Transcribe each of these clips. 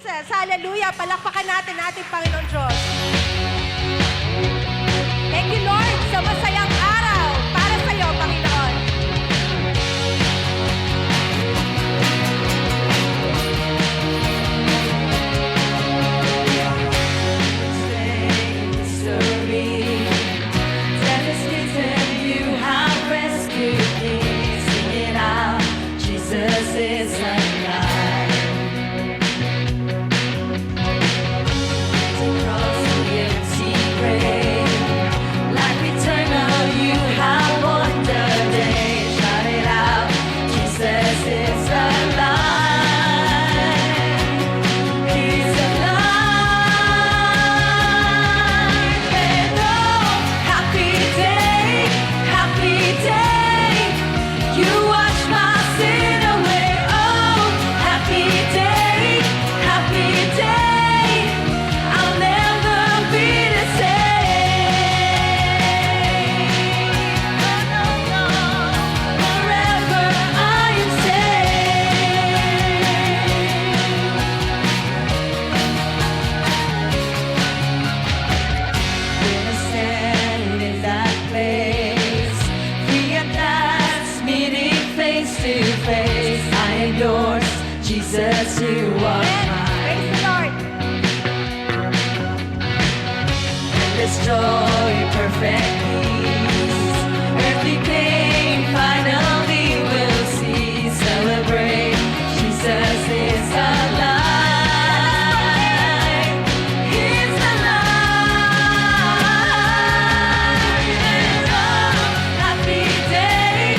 Jesus. Hallelujah. Palakpakan natin ating Panginoon Diyos. Thank you, Lord, sa masayang araw para sa iyo, Panginoon. Jesus is alive. Across the empty grave, life eternal, you have won the day. Shout it out, Jesus is alive. He's alive. And oh, happy day, you wash my sin away. Oh, happy day, I'll never be the same. No, no, forever I am saved. When I stand in that place, free at last, meeting face to face, I am yours, Jesus, you are Praise the mine. Lord. This joy, perfect peace, earthly pain finally will cease. Celebrate, Jesus is alive. He's alive. And oh, happy day,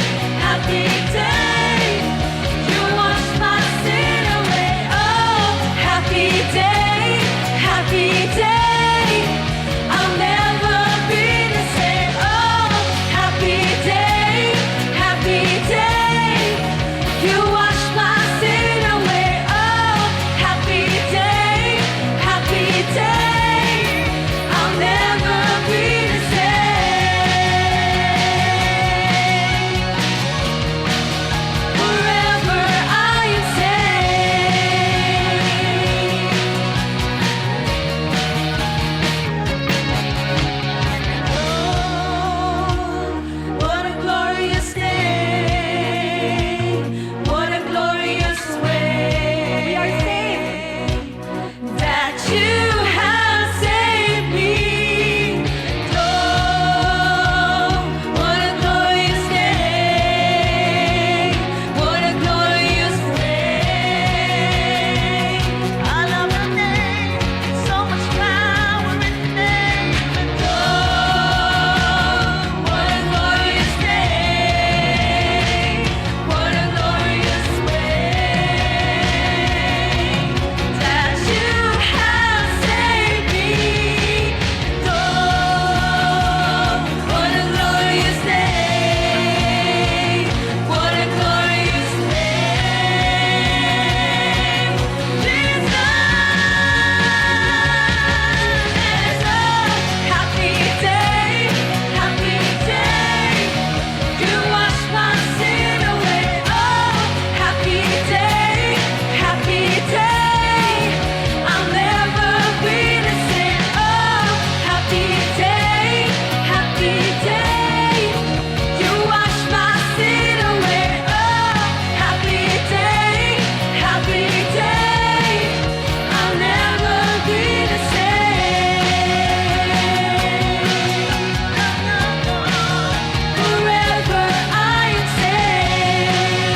you wash my sin away. Oh, happy day, I'll never be the same. Oh, happy day, you wash my sin away. Oh, happy day, I'll never be the same. Forever I am saved. What a glorious day, what a glorious way. We are saved. That you have saved me. Oh, what a glorious day, what a glorious day. I love the name, so much power in the name. Oh, what a glorious day, what a glorious way. That you have saved me. Oh, what a glorious day, what a glorious name. Jesus. And oh, happy day, you wash my sin away. Oh, happy day, I'll never be the same. Oh, happy day, you wash my sin away. Oh, happy day, I'll never be the same. Forever I am saved.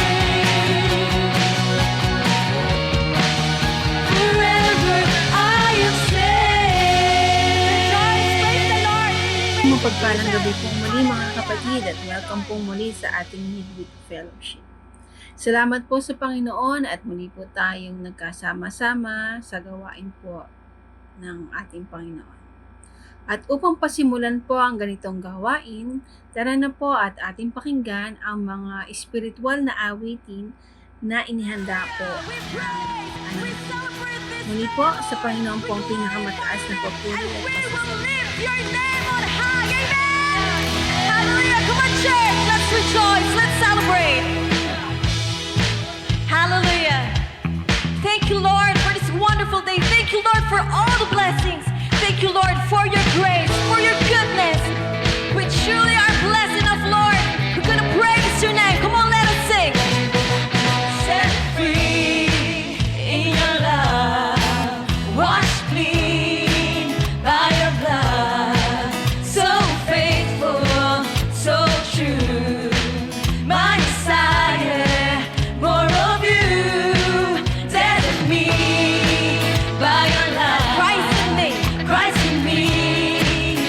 Forever I am saved. Praise the Lord. Mapagpalang gabi pong muli mga kapatid at welcome pong muli sa ating Midweek Fellowship. Salamat po sa Panginoon at muli po tayong nagkasama-sama sa gawain po ng ating Panginoon. At upang pasimulan po ang ganitong gawain, tara na po at ating pakinggan ang mga espiritual na awitin na inihanda po. Muli po sa Panginoon po ang pinakamataas na papuri at pasasalamat. Your name on high, amen. Hallelujah, come on church, let's rejoice, let's celebrate. Hallelujah. Thank you, Lord, for this wonderful for all the blessings. Thank you, Lord, for your grace, for your goodness. We truly are blessed enough, Lord. We're going to praise your name. Come on, let us sing. Set free in your love, washed clean by your blood. So faithful, so true, my desire, more of you. Dead in me by your love. Christ in me. Christ in me,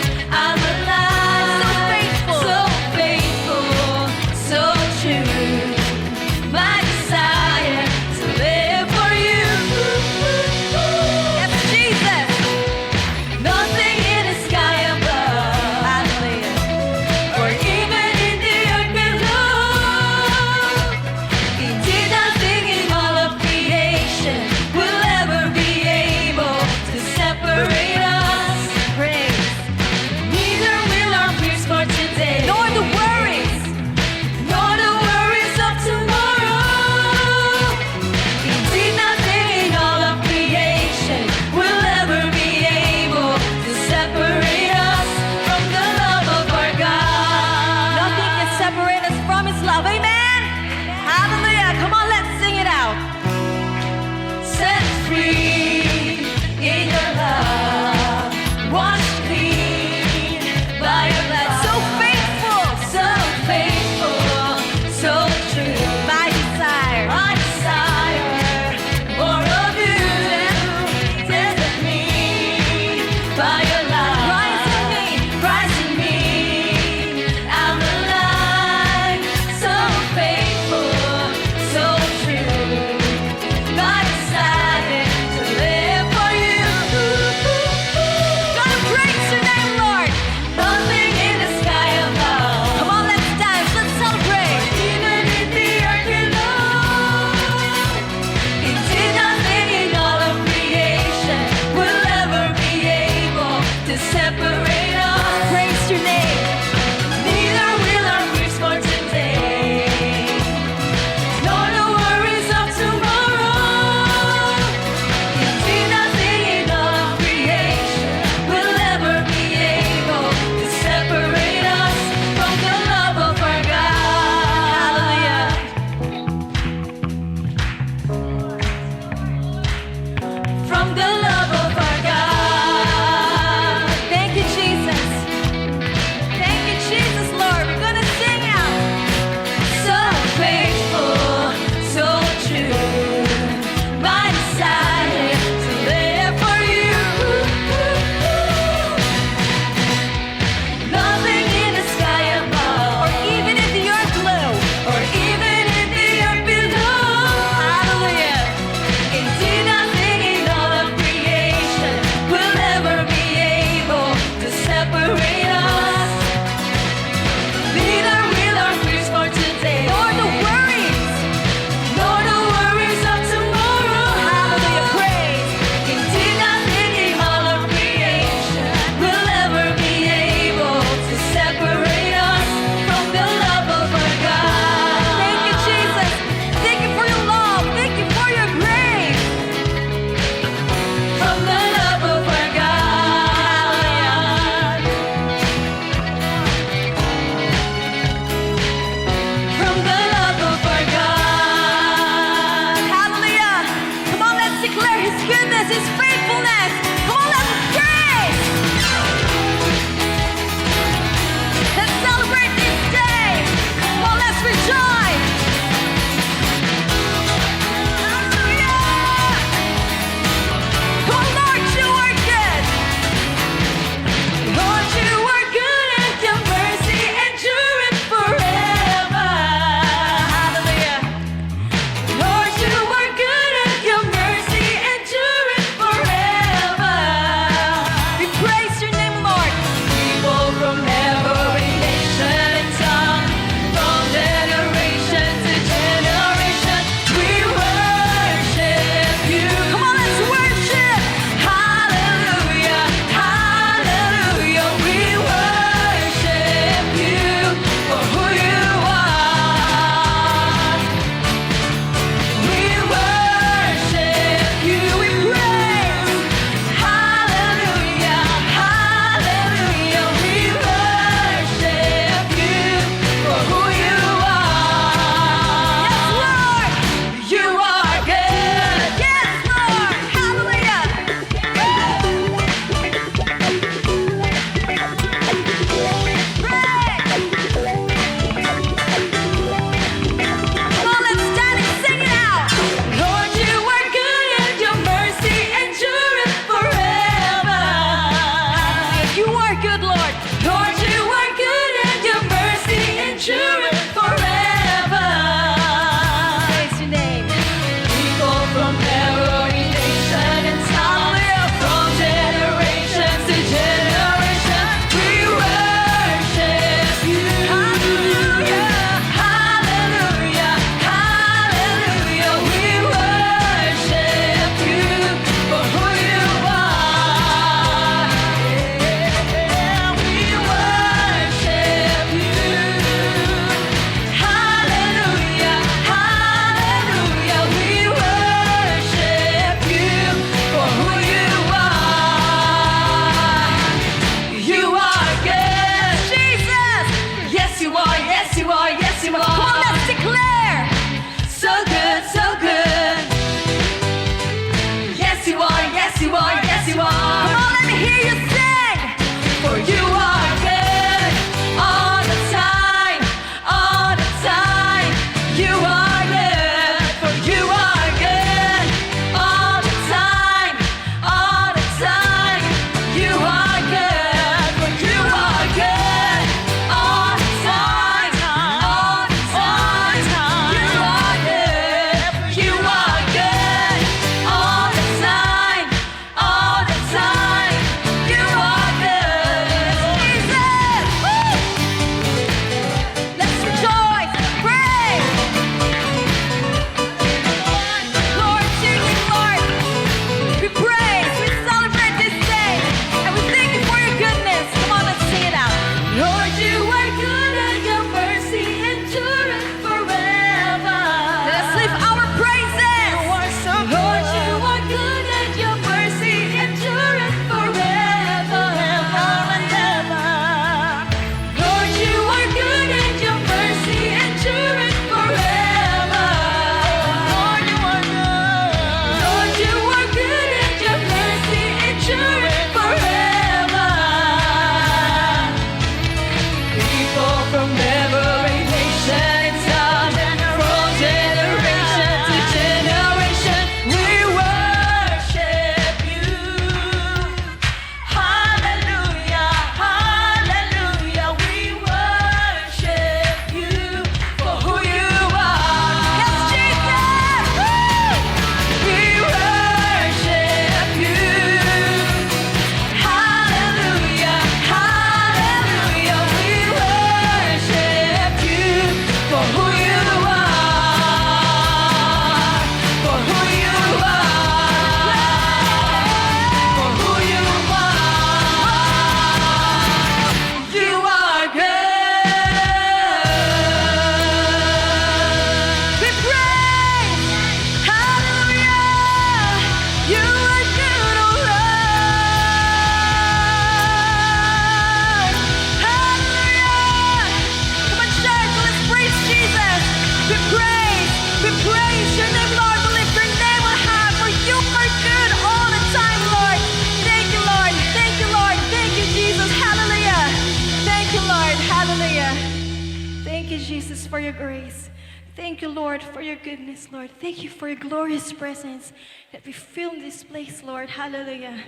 for your grace. Thank you, Lord, for your goodness, Lord. Thank you for your glorious presence that we feel in this place, Lord. Hallelujah.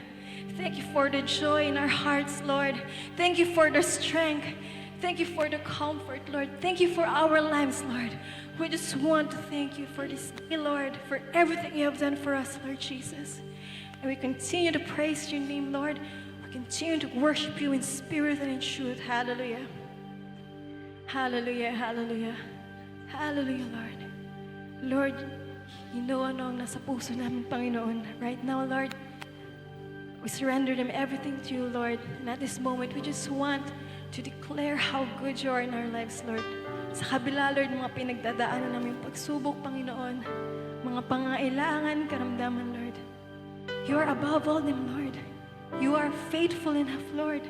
Thank you for the joy in our hearts, Lord. Thank you for the strength. Thank you for the comfort, Lord. Thank you for our lives, Lord. We just want to thank you for this day, Lord, for everything you have done for us, Lord Jesus. And we continue to praise your name, Lord. We continue to worship you in spirit and in truth. Hallelujah. Hallelujah, hallelujah. Hallelujah, Lord. Lord, you know ano ang nasa puso namin, Panginoon. Right now, Lord, we surrender them everything to you, Lord. And at this moment, we just want to declare how good you are in our lives, Lord. Sa kabila, Lord, mga pinagdadaanan namin pagsubok, Panginoon, mga pangailangan, karamdaman, Lord. You are above all them, Lord. You are faithful enough, Lord.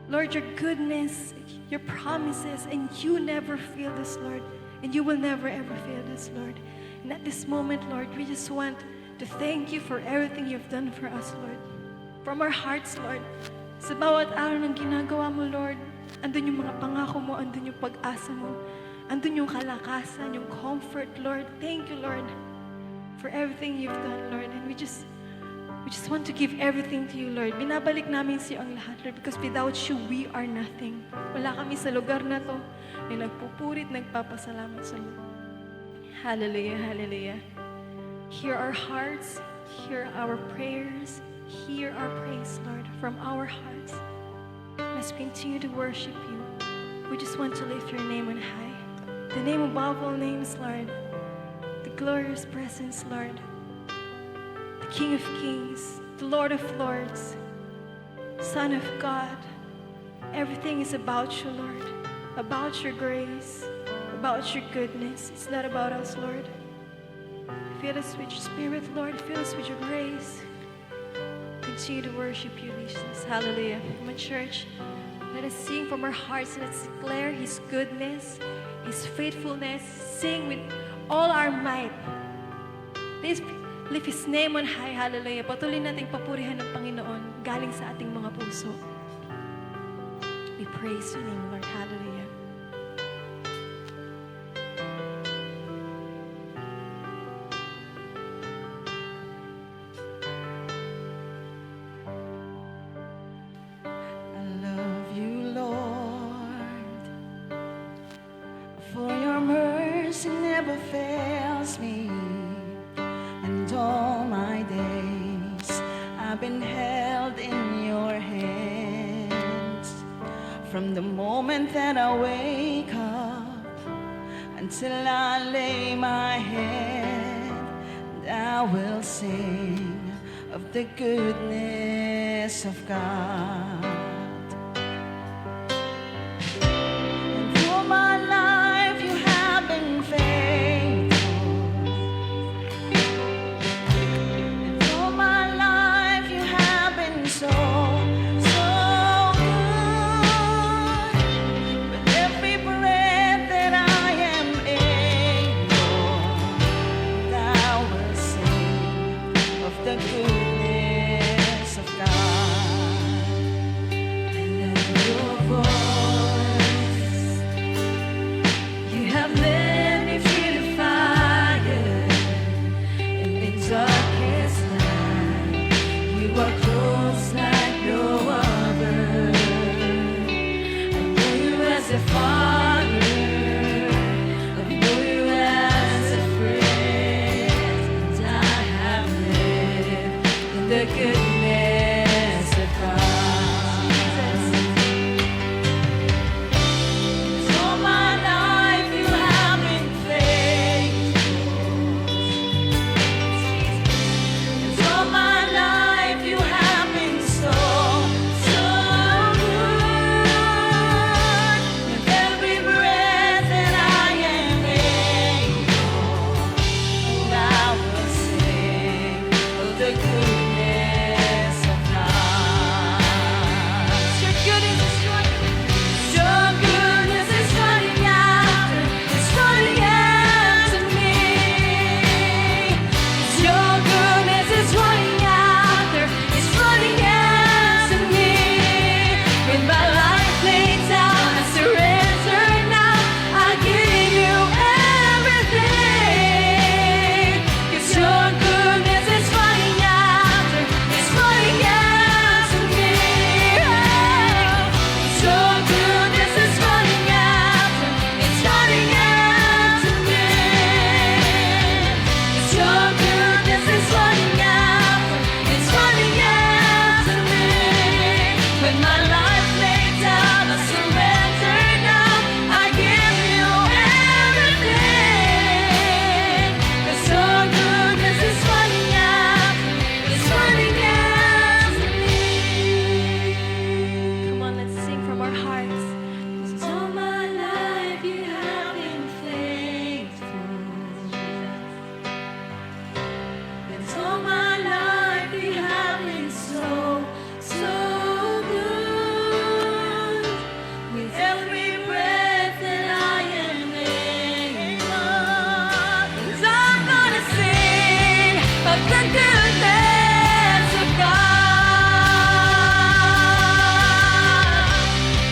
Lord, your goodness, your promises, and you never fail us, Lord. And you will never ever fail us, Lord. And at this moment, Lord, we just want to thank you for everything you've done for us, Lord. From our hearts, Lord. Sa bawat araw ng ginagawa mo, Lord, andun yung mga pangako mo, andun yung pag-asa mo, andun yung kalakasan, yung comfort, Lord. Thank you, Lord, for everything you've done, Lord. And we just want to give everything to you, Lord. Binabalik namin sa iyo ang lahat, Lord, because without you, we are nothing. Wala kami sa lugar na to na nagpupurit, nagpapasalamat sa iyo. Hallelujah, hallelujah. Hear our hearts, hear our prayers, hear our praise, Lord, from our hearts. Let's continue to worship you. We just want to lift your name on high. The name above all names, Lord. The glorious presence, Lord. The King of Kings, the Lord of Lords, Son of God. Everything is about you, Lord. About your grace, about your goodness. It's not about us, Lord. Fill us with your spirit, Lord. Fill us with your grace. Continue to worship you, Jesus. Hallelujah. My church, let us sing from our hearts. Let's declare His goodness, His faithfulness. Sing with all our might. Let's lift His name on high. Hallelujah. Patuloy nating papurihan ng Panginoon galing sa ating mga puso. We praise your name, Lord. Hallelujah. I love you, Lord, for your mercy never fails me, and all my days I've been held in your hands. From the moment that I wake up until I lay my head, and I will sing of the goodness of God. And through my life you have been faithful. And through my life you have been so, so good. With every breath that I am able, and I will sing of the goodness of God. of the goodness of God.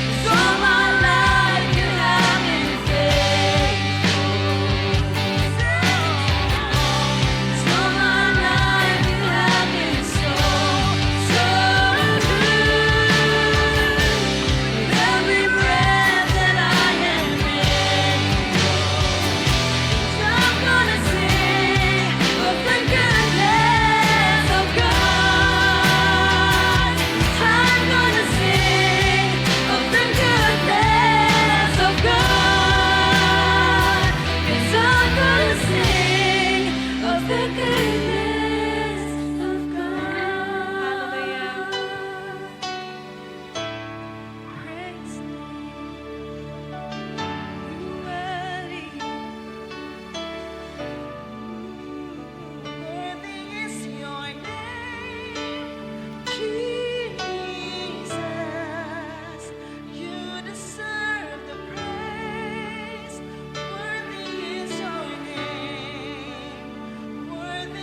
'Cause all my life you have been faithful. 'Cause all my life you have been so, so good. With every breath that I am able, I'm gonna sing of the goodness of God. I'm gonna sing of the goodness of God. Yes, I'm gonna sing of the goodness of God. Praise you, worthy. Worthy is your name, Jesus. You deserve the praise. Worthy is your name. Worthy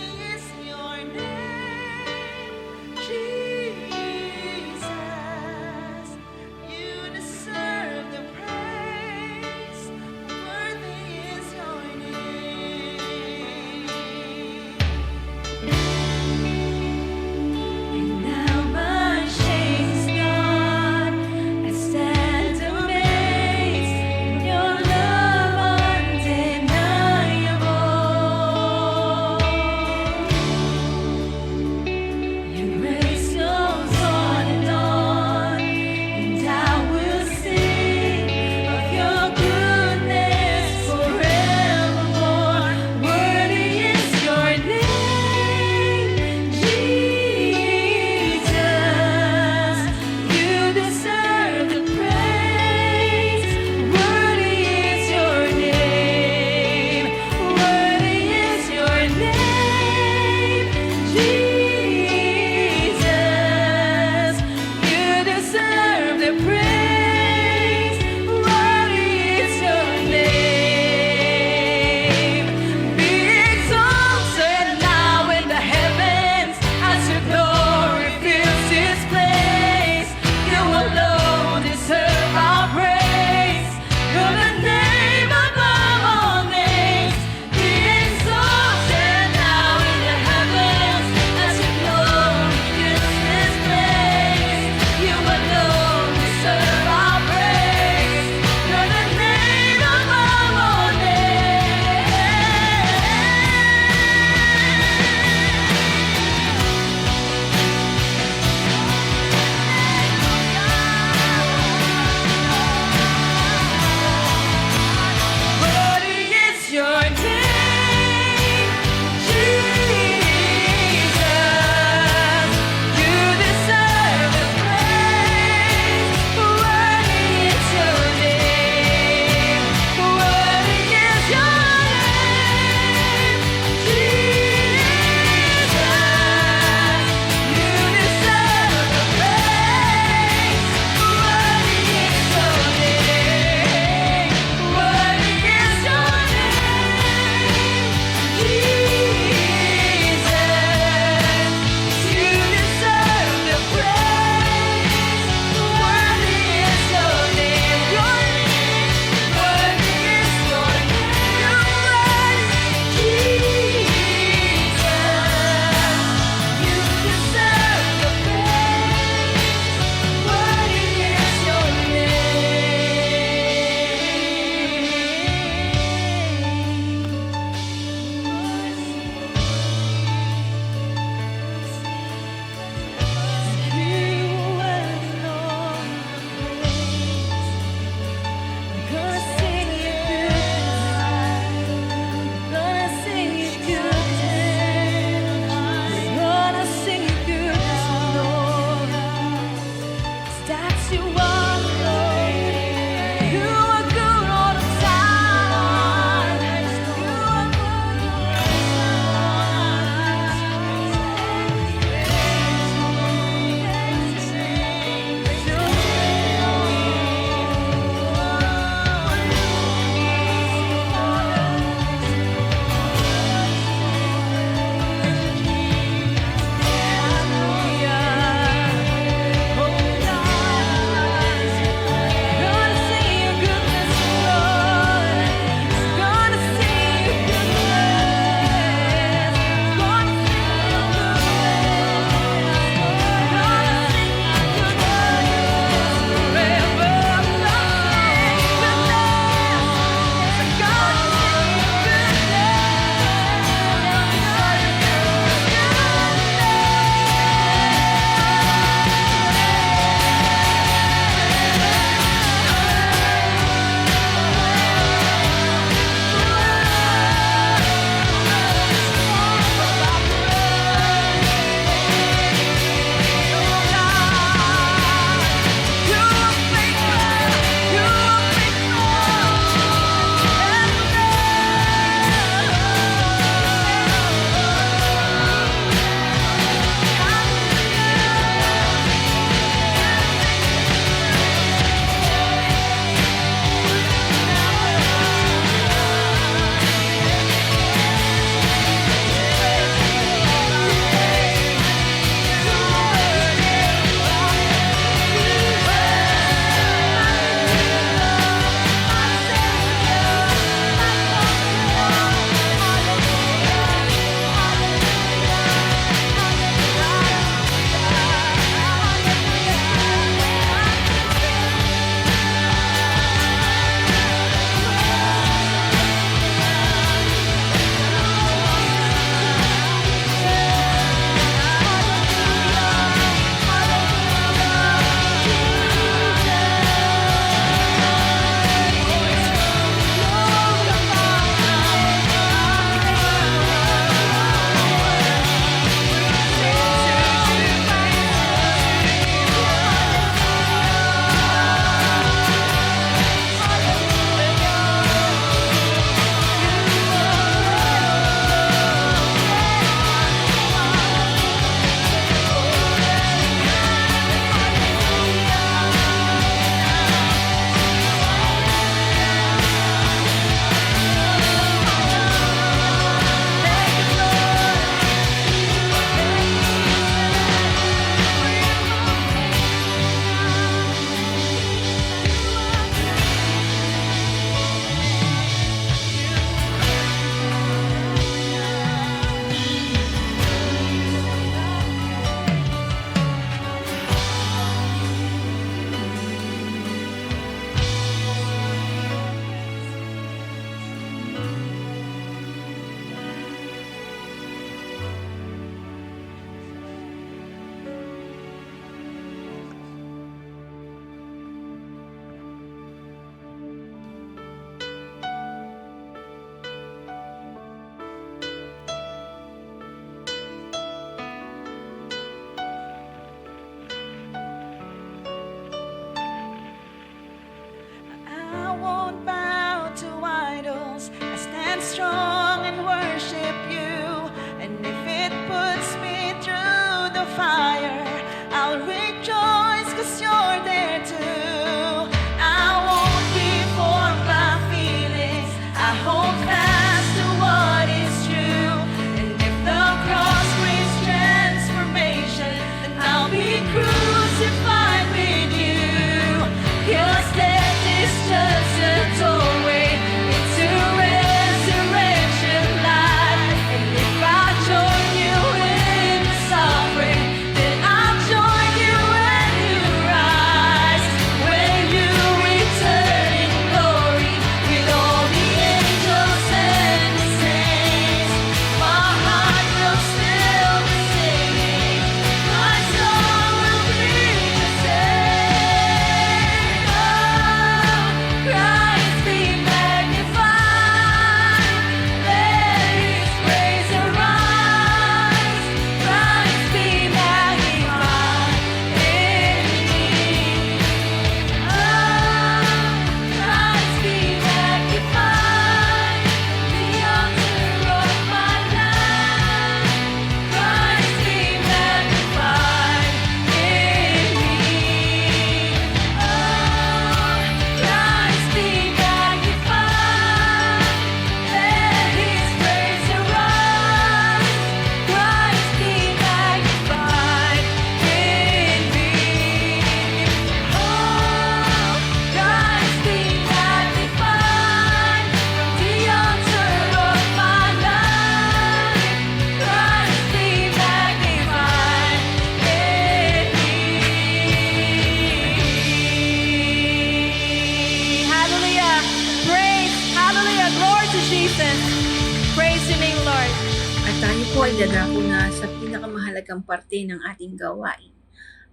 Kami po ay dadako na sa pinakamahalagang parte ng ating gawain,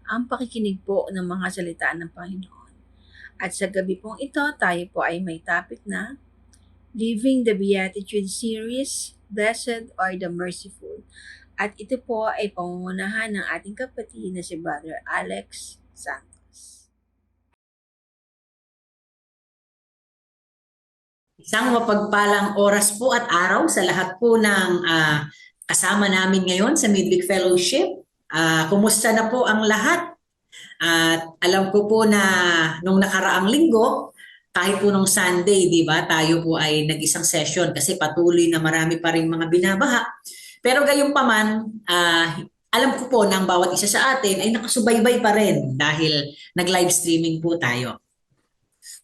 ang pakikinig po ng mga salita ng Panginoon. At sa gabi pong ito, tayo po ay may topic na Living the Beatitude Series, Blessed are the Merciful. At ito po ay pangungunahan ng ating kapatid na si Brother Alex Santos. Isang mapagpalang oras po at araw sa lahat po ng kasama namin ngayon sa Midweek Fellowship. Kumusta na po ang lahat? At alam ko po na nung nakaraang linggo, kahit po nung Sunday, di ba, tayo po ay nag-isang session kasi patuloy na marami pa rin mga binabaha. Pero gayunpaman, alam ko po na ang bawat isa sa atin ay nakasubaybay pa rin dahil nag-live streaming po tayo.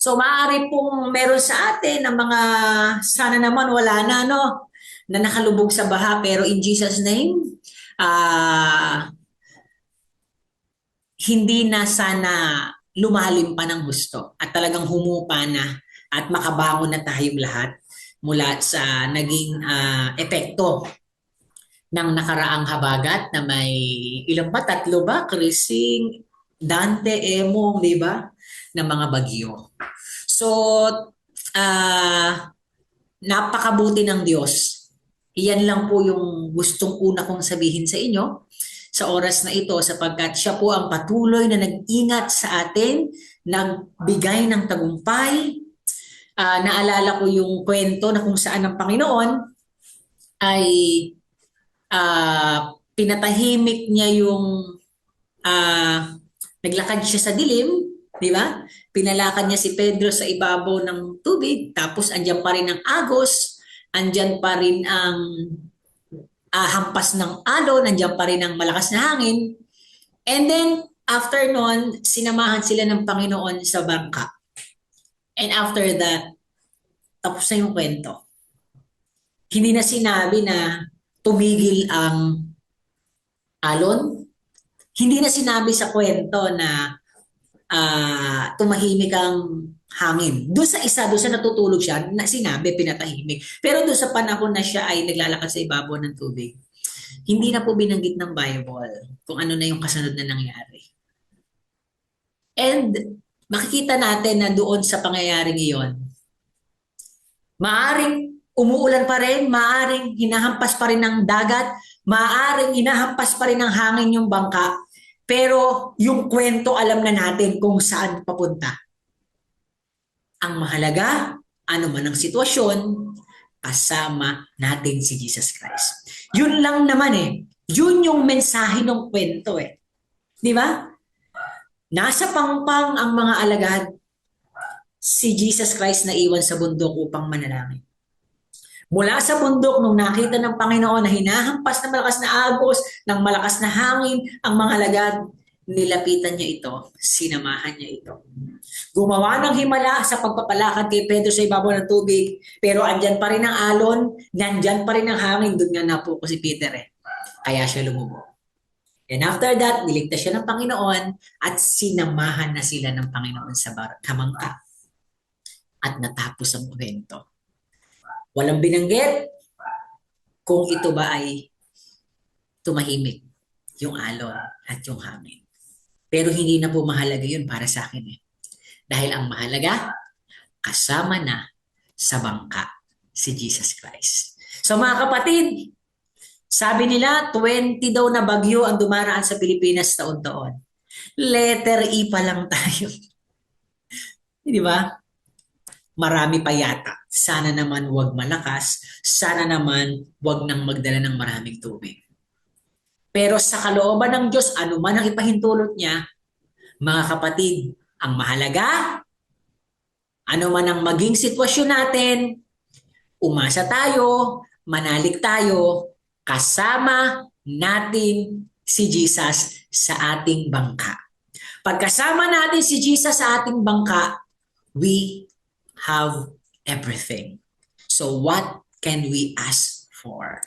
So maaari pong meron sa atin ng mga sana naman wala na, no, na nakalubog sa baha, pero in Jesus name, hindi na sana lumalim pa ng gusto at talagang humupa na at makabangon na tayong lahat mula sa naging epekto ng nakaraang habagat na may ilang ba? 3 ba? Krising, Dante, Emong, di ba? Na mga bagyo. So, napakabuti ng Diyos. Iyan lang po yung gustong una kong sabihin sa inyo sa oras na ito sapagkat siya po ang patuloy na nag-ingat sa atin, nagbigay ng tagumpay. Naalala ko yung kwento na kung saan ang Panginoon ay pinatahimik niya yung naglakad siya sa dilim, di ba? Pinalakad niya si Pedro sa ibabaw ng tubig, tapos andyan pa rin ang agos, andyan pa rin ang hampas ng alon, nandiyan pa rin ang malakas na hangin. And then, after nun, sinamahan sila ng Panginoon sa bangka. And after that, tapos na yung kwento. Hindi na sinabi na tumigil ang alon. Hindi na sinabi sa kwento na tumahimik ang hangin. Doon sa natutulog siya, na sinabi, pinatahimik. Pero doon sa panahon na siya ay naglalakad sa ibabaw ng tubig, hindi na po binanggit ng Bible kung ano na yung kasunod na nangyari. And makikita natin na doon sa pangyayaring iyon, maaring umuulan pa rin, maaring hinahampas pa rin ng dagat, maaring hinahampas pa rin ng hangin yung bangka, pero yung kwento alam na natin kung saan papunta. Ang mahalaga, ano man ang sitwasyon, kasama natin si Jesus Christ. Yun lang naman eh. Yun yung mensahe ng kwento eh. Di ba? Nasa pangpang ang mga alagad, si Jesus Christ na iwan sa bundok upang manalangin. Mula sa bundok, nung nakita ng Panginoon na hinahampas ng malakas na agos, ng malakas na hangin, ang mga alagad, nilapitan niya ito, sinamahan niya ito. Gumawa ng himala sa pagpapalakad kay Pedro sa ibabaw ng tubig, pero andyan pa rin ang alon, nandyan pa rin ang hangin, doon nga na po si Peter eh. Kaya siya lumubog. And after that, niligtas siya ng Panginoon at sinamahan na sila ng Panginoon sa kamangka. At natapos ang kwento. Walang binanggit kung ito ba ay tumahimik yung alon at yung hangin. Pero hindi na po mahalaga yun para sa akin eh. Dahil ang mahalaga, kasama na sa bangka si Jesus Christ. So mga kapatid, sabi nila 20 daw na bagyo ang dumaraan sa Pilipinas taon-taon. Letter E pa lang tayo. Di ba? Marami pa yata. Sana naman wag malakas. Sana naman wag nang magdala ng maraming tubig. Pero sa kalooban ng Diyos, ano man ang ipahintulot niya, mga kapatid, ang mahalaga, ano man ang maging sitwasyon natin, umasa tayo, manalig tayo, kasama natin si Jesus sa ating bangka. Pagkasama natin si Jesus sa ating bangka, we have everything. So what can we ask for?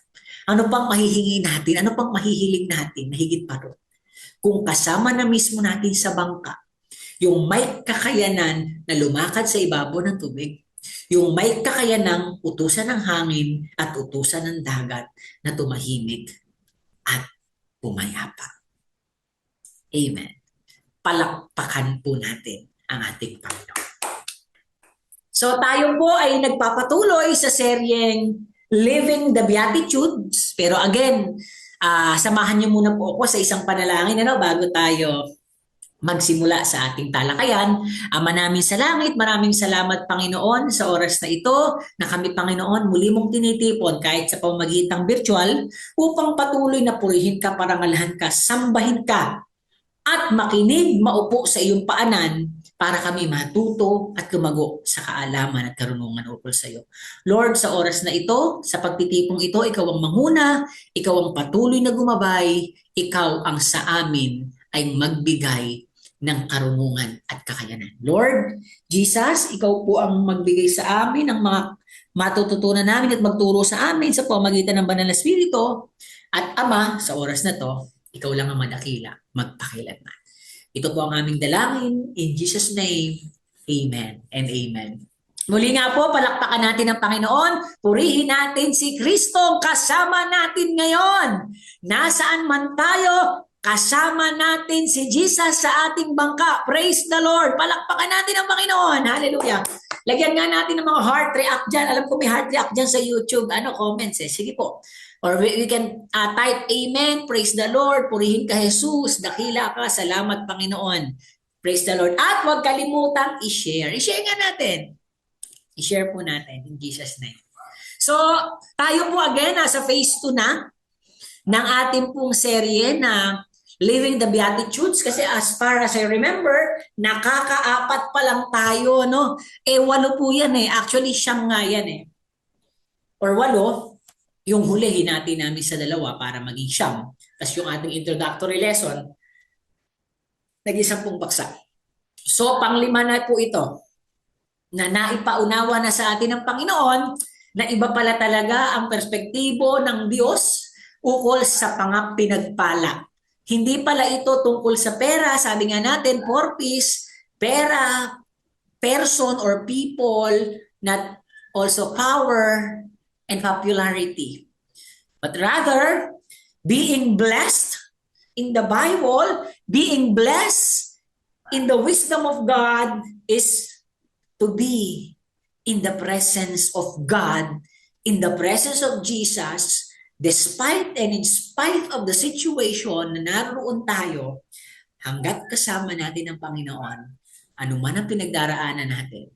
Ano pang mahihingi natin? Ano pang mahihiling natin? Mahigit pa ron. Kung kasama na mismo natin sa bangka, yung may kakayanan na lumakad sa ibabaw ng tubig, Yung may kakayanang utusan ng hangin at utusan ng dagat na tumahimik at pumayapa. Amen. Palakpakan po natin ang ating Panginoon. So tayo po ay nagpapatuloy sa seryeng Living the Beatitudes. Pero again, samahan niyo muna po ako sa isang panalangin bago tayo magsimula sa ating talakayan. Ama namin sa langit, maraming salamat Panginoon sa oras na ito na kami Panginoon muli mong tinitipon kahit sa pamamagitan virtual upang patuloy na purihin ka, parangalhan ka, sambahin ka at makinig, maupo sa iyong paanan para kami matuto at lumago sa kaalaman at karunungan ukol sa iyo. Lord, sa oras na ito, sa pagtitipong ito, ikaw ang manguna, ikaw ang patuloy na gumabay, ikaw ang sa amin ay magbigay ng karunungan at kakayanan. Lord Jesus, ikaw po ang magbigay sa amin ng mga matututunan namin at magturo sa amin sa pamamagitan ng Banal na Espiritu. At Ama, sa oras na to, ikaw lang ang madakila, magpakilanman. Ito po ang aming dalangin. In Jesus' name, Amen and Amen. Muli nga po, palakpakan natin ang Panginoon. Purihin natin si Kristo kasama natin ngayon. Nasaan man tayo, kasama natin si Jesus sa ating bangka. Praise the Lord. Palakpakan natin ang Panginoon. Hallelujah. Lagyan nga natin ng mga heart react dyan. Alam ko may heart react dyan sa YouTube. Comments eh. Sige po. Or we can type Amen, praise the Lord, purihin ka Jesus, dakila ka, salamat Panginoon. Praise the Lord. At huwag kalimutang i-share. I-share nga natin. I-share po natin in Jesus' name. So, tayo po again, nasa phase 2 na ng ating pong serye na Living the Beatitudes. Kasi as far as I remember, nakakaapat pa lang tayo, no? 8 po yan eh. Actually, siyam nga yan eh. Or 8. Yung huli, hinati namin sa 2 para maging siyam. Tapos yung ating introductory lesson, naging 10 baksa. So, pang-5 na po ito, na naipaunawa na sa atin ng Panginoon, na iba pala talaga ang perspektibo ng Diyos ukol sa pinagpala. Hindi pala ito tungkol sa pera, sabi nga natin, purpose, pera, person or people, not also power, and popularity. But rather, being blessed in the Bible, being blessed in the wisdom of God is to be in the presence of God, in the presence of Jesus, despite and in spite of the situation na naroon tayo, hanggat kasama natin ang Panginoon, anuman ang pinagdaraanan natin,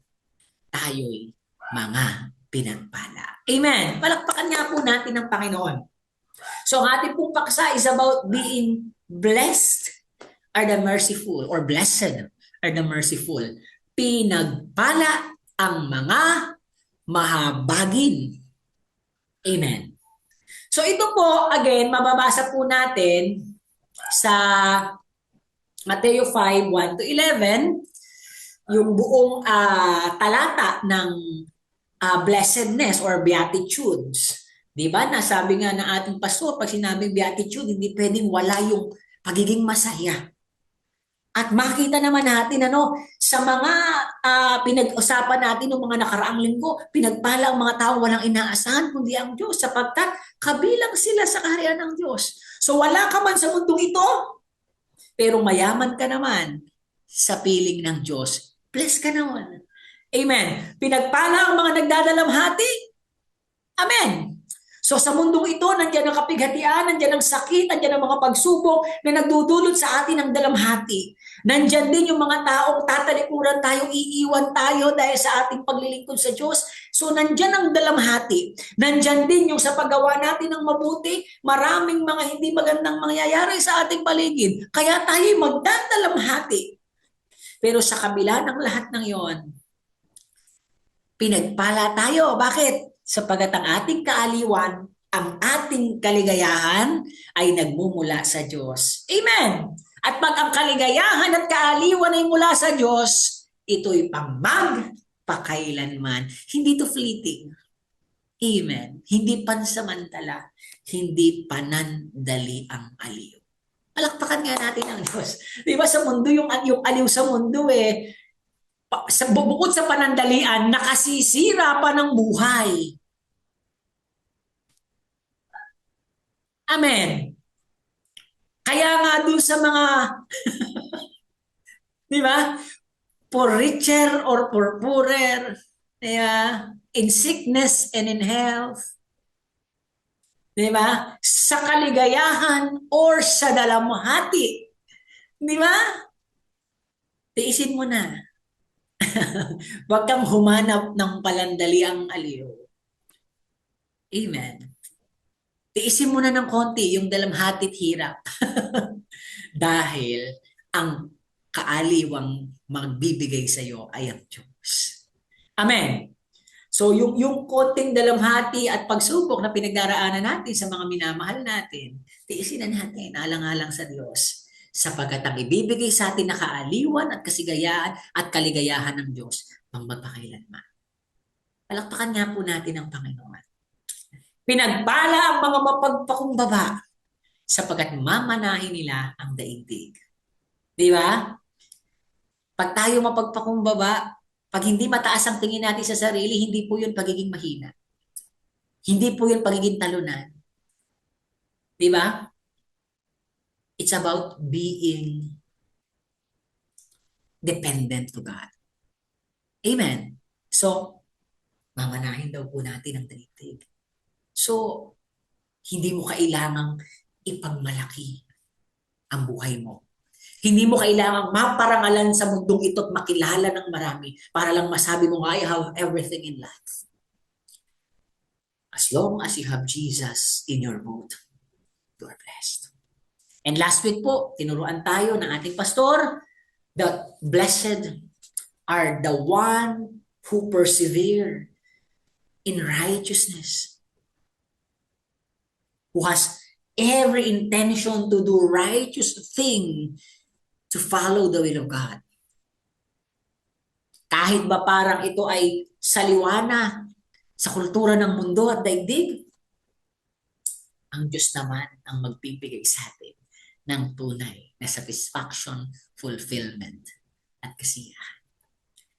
tayo'y mga pinagpala. Amen. Palakpakan nga po natin ang Panginoon. So ang ating pong paksa is about being blessed are the merciful or blessed are the merciful. Pinagpala ang mga mahabagin. Amen. So ito po, again, mababasa po natin sa Mateo 5, 1 to 11, yung buong talata ng blessedness or beatitudes. Diba? Nasabi nga ng ating pastor, pag sinabing beatitude, hindi pwedeng wala yung pagiging masaya. At makita naman natin sa mga pinag-usapan natin ng mga nakaraang linggo, pinagpala ang mga tao walang inaasahan kundi ang Diyos sapagkat kabilang sila sa kaharian ng Diyos. So wala ka man sa mundong ito, pero mayaman ka naman sa piling ng Diyos. Bless ka naman. Amen. Pinagpala ang mga nagdadalamhati. Amen. So sa mundong ito, nandiyan ang kapighatian, nandiyan ang sakit, nandiyan ang mga pagsubok na nagdudulot sa atin ng dalamhati. Nandiyan din yung mga taong tatalikuran tayo, iiwan tayo dahil sa ating paglilingkod sa Diyos. So nandiyan ang dalamhati. Nandiyan din yung sa paggawa natin ng mabuti, maraming mga hindi magandang mangyayari sa ating paligid. Kaya tayo magdadalamhati. Pero sa kabila ng lahat ng yon, pinagpala tayo. Bakit? Sapagat ang ating kaaliwan, ang ating kaligayahan ay nagmumula sa Diyos. Amen! At pag ang kaligayahan at kaaliwan ay mula sa Diyos, ito'y magpakailanman. Hindi to fleeting. Amen. Hindi pansamantala. Hindi panandali ang aliw. Palakpakan nga natin ang Diyos. Di ba sa mundo, yung aliw sa mundo bukod sa panandalian, nakasisira pa ng buhay. Amen. Kaya nga dun sa mga, di ba? For richer or for poorer, yeah, in sickness and in health, di ba? Sa kaligayahan or sa dalamhati, di ba? Tiisin mo na. Huwag kang humanap ng palandaliang aliw. Amen. Tiisin mo na ng konti yung dalamhati't hirap. Dahil ang kaaliwang magbibigay sa iyo ay ang Diyos. Amen. So yung konting dalamhati at pagsubok na pinagdaraanan natin sa mga minamahal natin, tiisin na natin, alang-alang sa Diyos. Sapagkat ang ibibigay sa atin na kaaliwan at kasigayahan at kaligayahan ng Diyos ang magpakailanman. Palakpakan nga po natin ang Panginoon. Pinagpala ang mga mapagpakumbaba sapagkat mamanahin nila ang daigdig. Di ba? Pag tayo mapagpakumbaba, pag hindi mataas ang tingin natin sa sarili, hindi po yun pagiging mahina. Hindi po yun pagiging talunan. Di ba? It's about being dependent to God. Amen. So, mamanahin daw po natin ang daigdig. So, hindi mo kailangang ipagmalaki ang buhay mo. Hindi mo kailangang maparangalan sa mundong ito at makilala ng marami para lang masabi mo, I have everything in life. As long as you have Jesus in your boat, you are blessed. And last week po, tinuruan tayo ng ating pastor that blessed are the one who persevere in righteousness, who has every intention to do righteous thing, to follow the will of God. Kahit ba parang ito ay saliwana sa kultura ng mundo at daigdig, ang Diyos naman ang magbibigay sa atin ng tunay na satisfaction, fulfillment, at kasiyahan.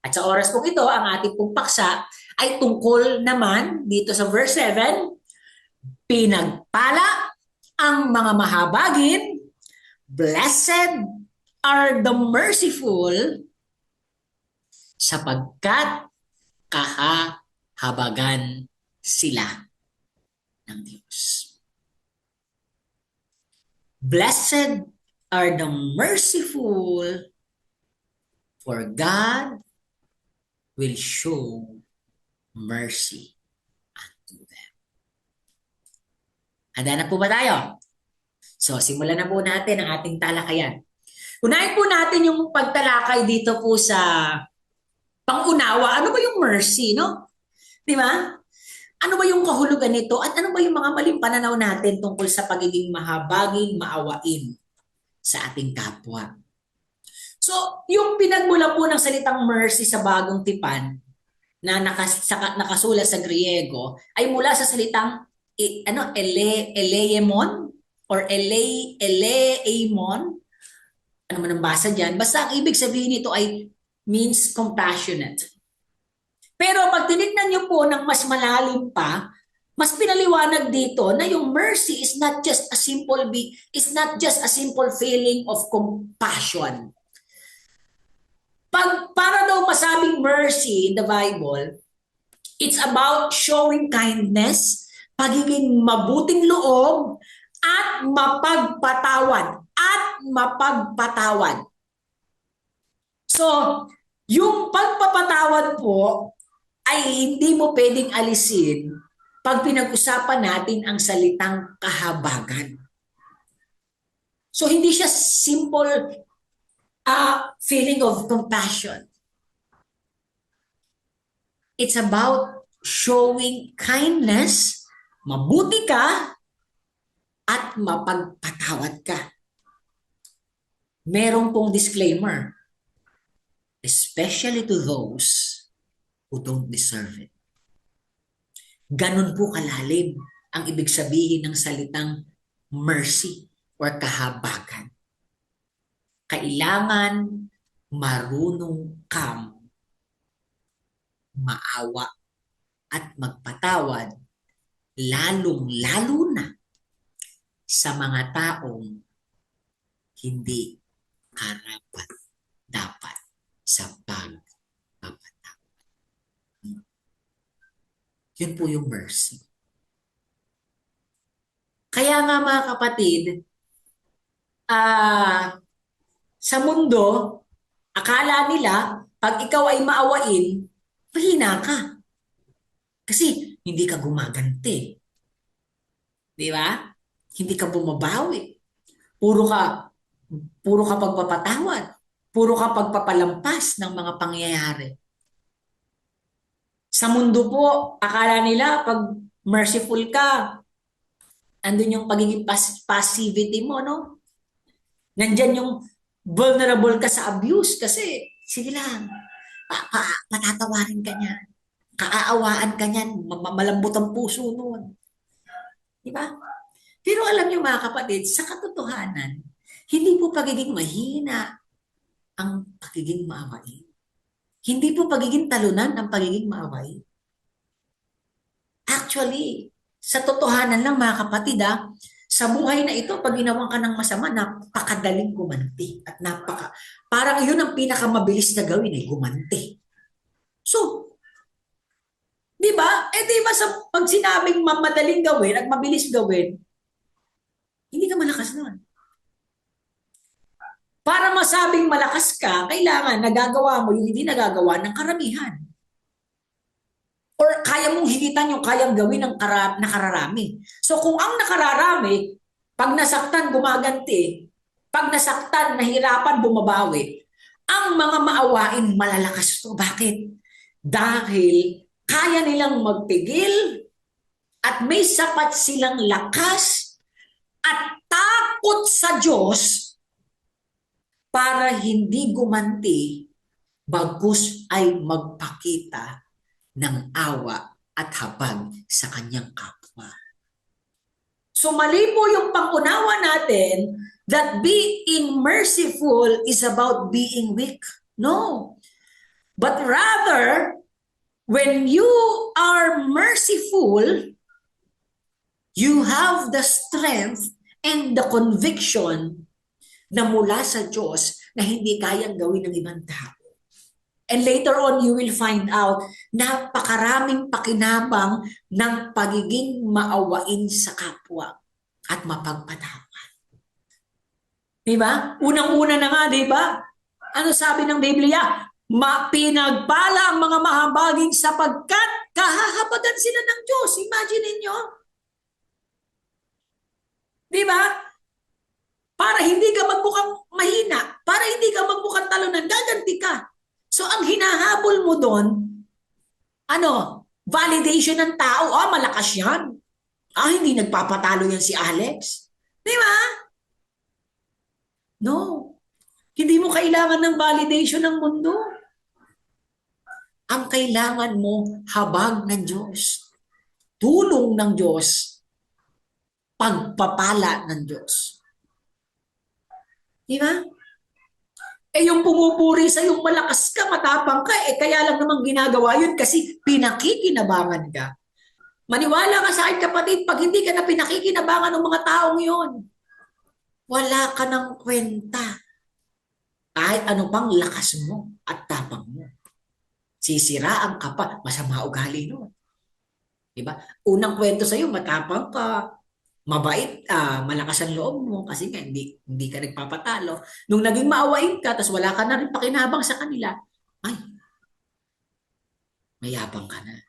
At sa oras pong ito, ang ating pong paksa ay tungkol naman dito sa verse 7, pinagpala ang mga mahabagin, blessed are the merciful, sapagkat kahahabagan sila ng Diyos. Blessed are the merciful, for God will show mercy unto them. Handa na po ba tayo? So, simulan na po natin ang ating talakayan. Unahin po natin yung pagtalakay dito po sa pangunawa. Ano ba yung mercy, no? Di ba? Ano ba yung kahulugan nito? At ano ba yung mga maling pananaw natin tungkol sa pagiging mahabagin, maawain sa ating kapwa? So, yung pinagmula po ng salitang mercy sa bagong tipan na nakasulat sa Griego ay mula sa salitang eleemon or eleemon. Ano man ang basa dyan? Basta ang ibig sabihin nito ay means compassionate. Pero pag tinignan nyo po ng mas malalim pa, mas pinaliwanag dito na yung mercy is not just a simple feeling of compassion. Para daw masabing mercy in the Bible, it's about showing kindness, pagiging mabuting loob, at mapagpatawad. So, yung pagpapatawad po ay hindi mo pwedeng alisin pag pinag-usapan natin ang salitang kahabagan. So, hindi siya simple feeling of compassion. It's about showing kindness, mabuti ka, at mapagpatawad ka. Meron pong disclaimer, especially to those who don't deserve it. Ganun po kalalim ang ibig sabihin ng salitang mercy or kahabagan. Kailangan marunong kang maawa at magpatawad, lalong-lalo na sa mga taong hindi karapat dapat sa pagpapatawad. Yun po yung mercy. Kaya nga mga kapatid, sa mundo, akala nila, pag ikaw ay maawain, mahina ka. Kasi hindi ka gumaganti. Di ba? Hindi ka bumabawi. Puro ka pagpapatawad. Puro ka pagpapalampas ng mga pangyayari. Sa mundo po, akala nila pag merciful ka, andun yung pagiging passivity mo, no? Nandyan yung vulnerable ka sa abuse kasi, sige lang, patatawarin ka niyan. Kaaawaan ka niyan, malambot ang puso noon. Di ba? Pero alam niyo mga kapatid, sa katotohanan, hindi po pagiging mahina ang pagiging maawain. Hindi po pagiging talunan ang pagiging maawain. Actually, sa totohanan lang mga kapatid, sa buhay na ito, pag ginawa ka ng masama, napakadaling gumanti. At parang yun ang pinakamabilis na gawin, gumanti. So, di ba? Di ba pag sinabing madaling gawin at mabilis gawin, hindi ka malakas nun. Para masabing malakas ka, kailangan nagagawa mo yung hindi nagagawa ng karamihan. Or kaya mong higitan yung kayang gawin ng nakararami. So kung ang nakararami, pag nasaktan, gumaganti, pag nasaktan, nahirapan, bumabawi, ang mga maawain malalakas to. Bakit? Dahil kaya nilang magpigil at may sapat silang lakas at takot sa Diyos para hindi gumanti bagkus ay magpakita ng awa at habag sa kanyang kapwa. So mali po yung pangunawa natin that being merciful is about being weak. No. But rather, when you are merciful, you have the strength and the conviction na mula sa Diyos na hindi kayang gawin ng ibang tao. And later on, you will find out napakaraming pakinabang ng pagiging maawain sa kapwa at mapagpatawad. Diba? Unang-una na nga, diba? Ano sabi ng Biblia? Pinagpala ang mga mahabagin sapagkat kahahabagan sila ng Diyos. Imagine niyo. Diba? Para hindi ka magmukhang mahina, para hindi ka magmukhang talunan, gaganti ka. So ang hinahabol mo doon, validation ng tao, malakas yan. Hindi nagpapatalo yan si Alex. Di ba? No. Hindi mo kailangan ng validation ng mundo. Ang kailangan mo, habag ng Diyos. Tulong ng Diyos. Pagpapala ng Diyos. Di ba? Yung pumupuri sa yung malakas ka, matapang ka, kaya lang namang ginagawa yun kasi pinakikinabangan ka. Maniwala ka sa akin kapatid, pag hindi ka na pinakikinabangan ng mga taong yun, wala ka ng kwenta. Kahit ano pang lakas mo at tapang mo. Sisiraan ka pa, masama ugali nun. Diba? Unang kwento sa'yo, matapang ka, mabait, malakas ang loob mo kasi nga hindi ka nagpapatalo. Nung naging maawain ka, tapos wala ka na rin pakinabang sa kanila, ay, mayabang ka na.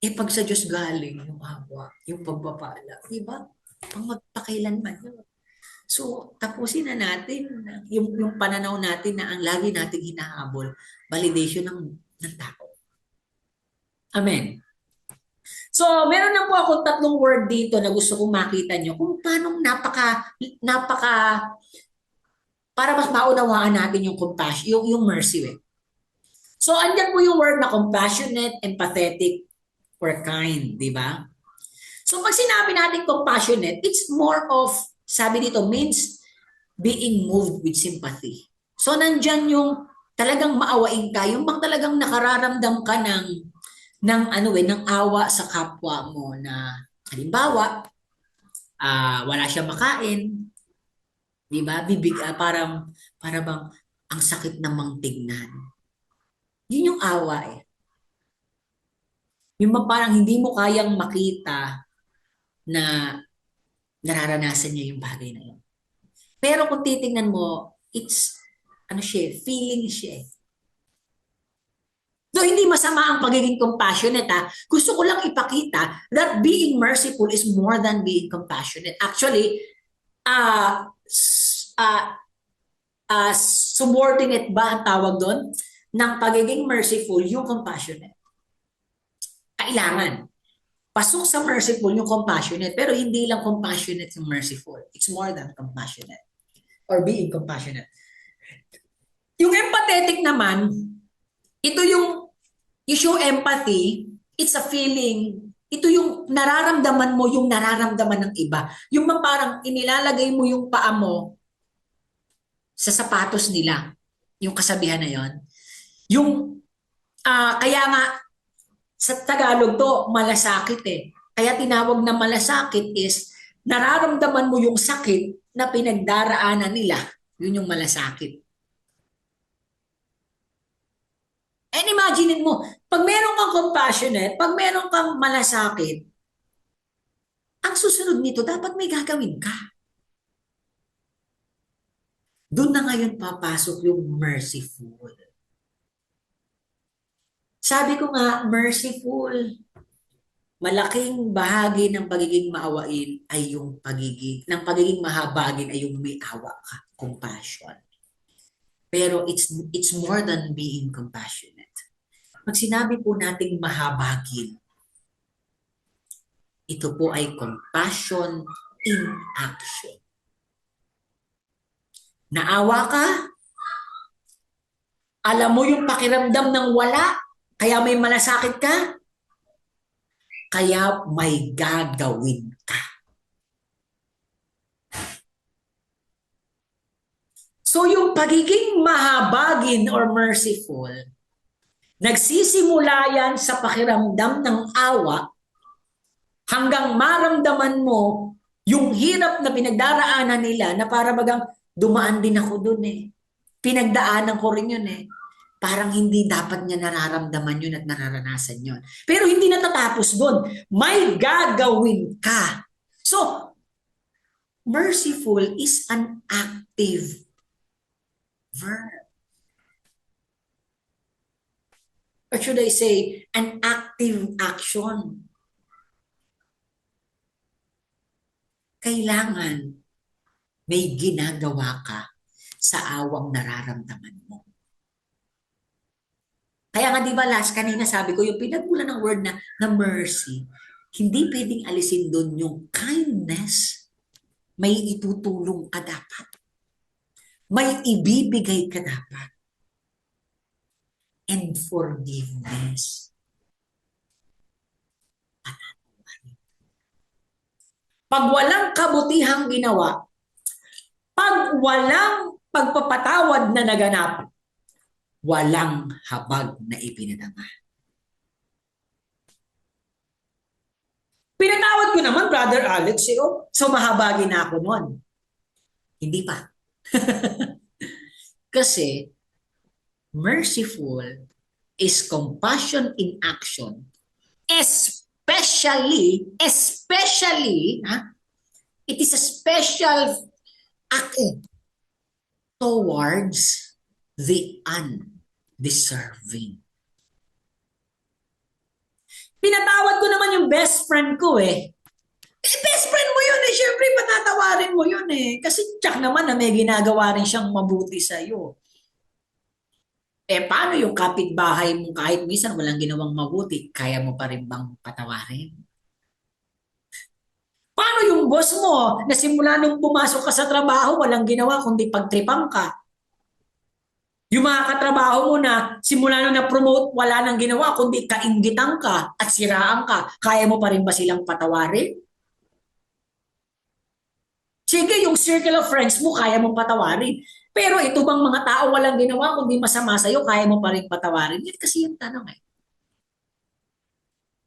Pag sa Diyos galing yung awa, yung pagpapala, diba? Pang magpakailanman yun. So, tapusin na natin yung pananaw natin na ang lagi nating hinahabol, validation ng tao. Amen. So, meron na po akong tatlong word dito na gusto kong makita nyo kung paano para mas maunawaan natin yung compassion, yung mercy. So, andyan po yung word na compassionate, empathetic, or kind, di ba? So, pag sinabi natin compassionate, it's more of, sabi dito, means being moved with sympathy. So, nandyan yung talagang maawain ka, yung bang talagang nakararamdam ka ng awa sa kapwa mo na halimbawa, wala siyang makain, 'di ba? Para bang ang sakit namang tignan. Yun yung awa eh. Yung bang parang hindi mo kayang makita na nararanasan niya yung bagay na yun. Pero kung titingnan mo, it's feeling siya eh. So, hindi masama ang pagiging compassionate ha. Gusto ko lang ipakita that being merciful is more than being compassionate. Actually, subordinate ba ang tawag doon? Ng pagiging merciful, yung compassionate. Kailangan. Pasok sa merciful yung compassionate, pero hindi lang compassionate yung merciful. It's more than compassionate or being compassionate. Yung empathetic naman, ito yung you show empathy, it's a feeling. Ito yung nararamdaman mo, yung nararamdaman ng iba. Yung parang inilalagay mo yung paa mo sa sapatos nila. Yung kasabihan na yon. Kaya nga, sa Tagalog to, malasakit eh. Kaya tinawag na malasakit is, nararamdaman mo yung sakit na pinagdaraanan nila. Yun yung malasakit. And imagine mo, pag meron kang compassionate, pag meron kang malasakit, ang susunod nito, dapat may gagawin ka. Doon na ngayon papasok yung merciful. Sabi ko nga, merciful, malaking bahagi ng pagiging maawain ay yung pagiging mahabagin ay yung may awa ka, compassion. Pero it's more than being compassionate. Pag sinabi po nating mahabagin, ito po ay compassion in action. Naawa ka, alam mo yung pakiramdam ng wala, kaya may malasakit ka, kaya may gagawin ka. So yung pagiging mahabagin or merciful, nagsisimula yan sa pakiramdam ng awa hanggang maramdaman mo yung hirap na pinagdaraanan nila na para bagang dumaan din ako dun eh. Pinagdaanan ko rin yun eh. Parang hindi dapat niya nararamdaman yun at nararanasan yun. Pero hindi natatapos dun. May gagawin ka. So, merciful is an active verb. Or should I say, an active action. Kailangan may ginagawa ka sa awang nararamdaman mo. Kaya nga di ba kanina sabi ko, yung pinagmula ng word na mercy, hindi pwedeng alisin doon yung kindness. May itutulong ka dapat. May ibibigay ka dapat. And forgiveness. Pag walang kabutihang ginawa, pag walang pagpapatawad na naganap, walang habag na ipinadama. Pinatawad ko naman, Brother Alex, so mahabagin na ako noon. Hindi pa. Kasi, merciful is compassion in action, especially, it is a special act towards the undeserving. Pinatawad ko naman yung best friend ko eh. Best friend mo yun eh. Siyempre, patatawarin mo yun eh. Kasi tsak naman na may ginagawa rin siyang mabuti sa'yo. Paano yung kapitbahay mo kahit minsan walang ginawang mabuti, kaya mo pa rin bang patawarin? Paano yung boss mo na simula nung pumasok ka sa trabaho, walang ginawa kundi pagtripang ka? Yung mga katrabaho mo na simula nung na-promote, wala nang ginawa kundi kainggitan ka at siraan ka, kaya mo pa rin ba silang patawarin? Sige, yung circle of friends mo, kaya mong patawarin. Pero ito bang mga tao walang ginawa kundi masama sa'yo, kaya mo pa rin patawarin? Yan kasi yung tanong eh.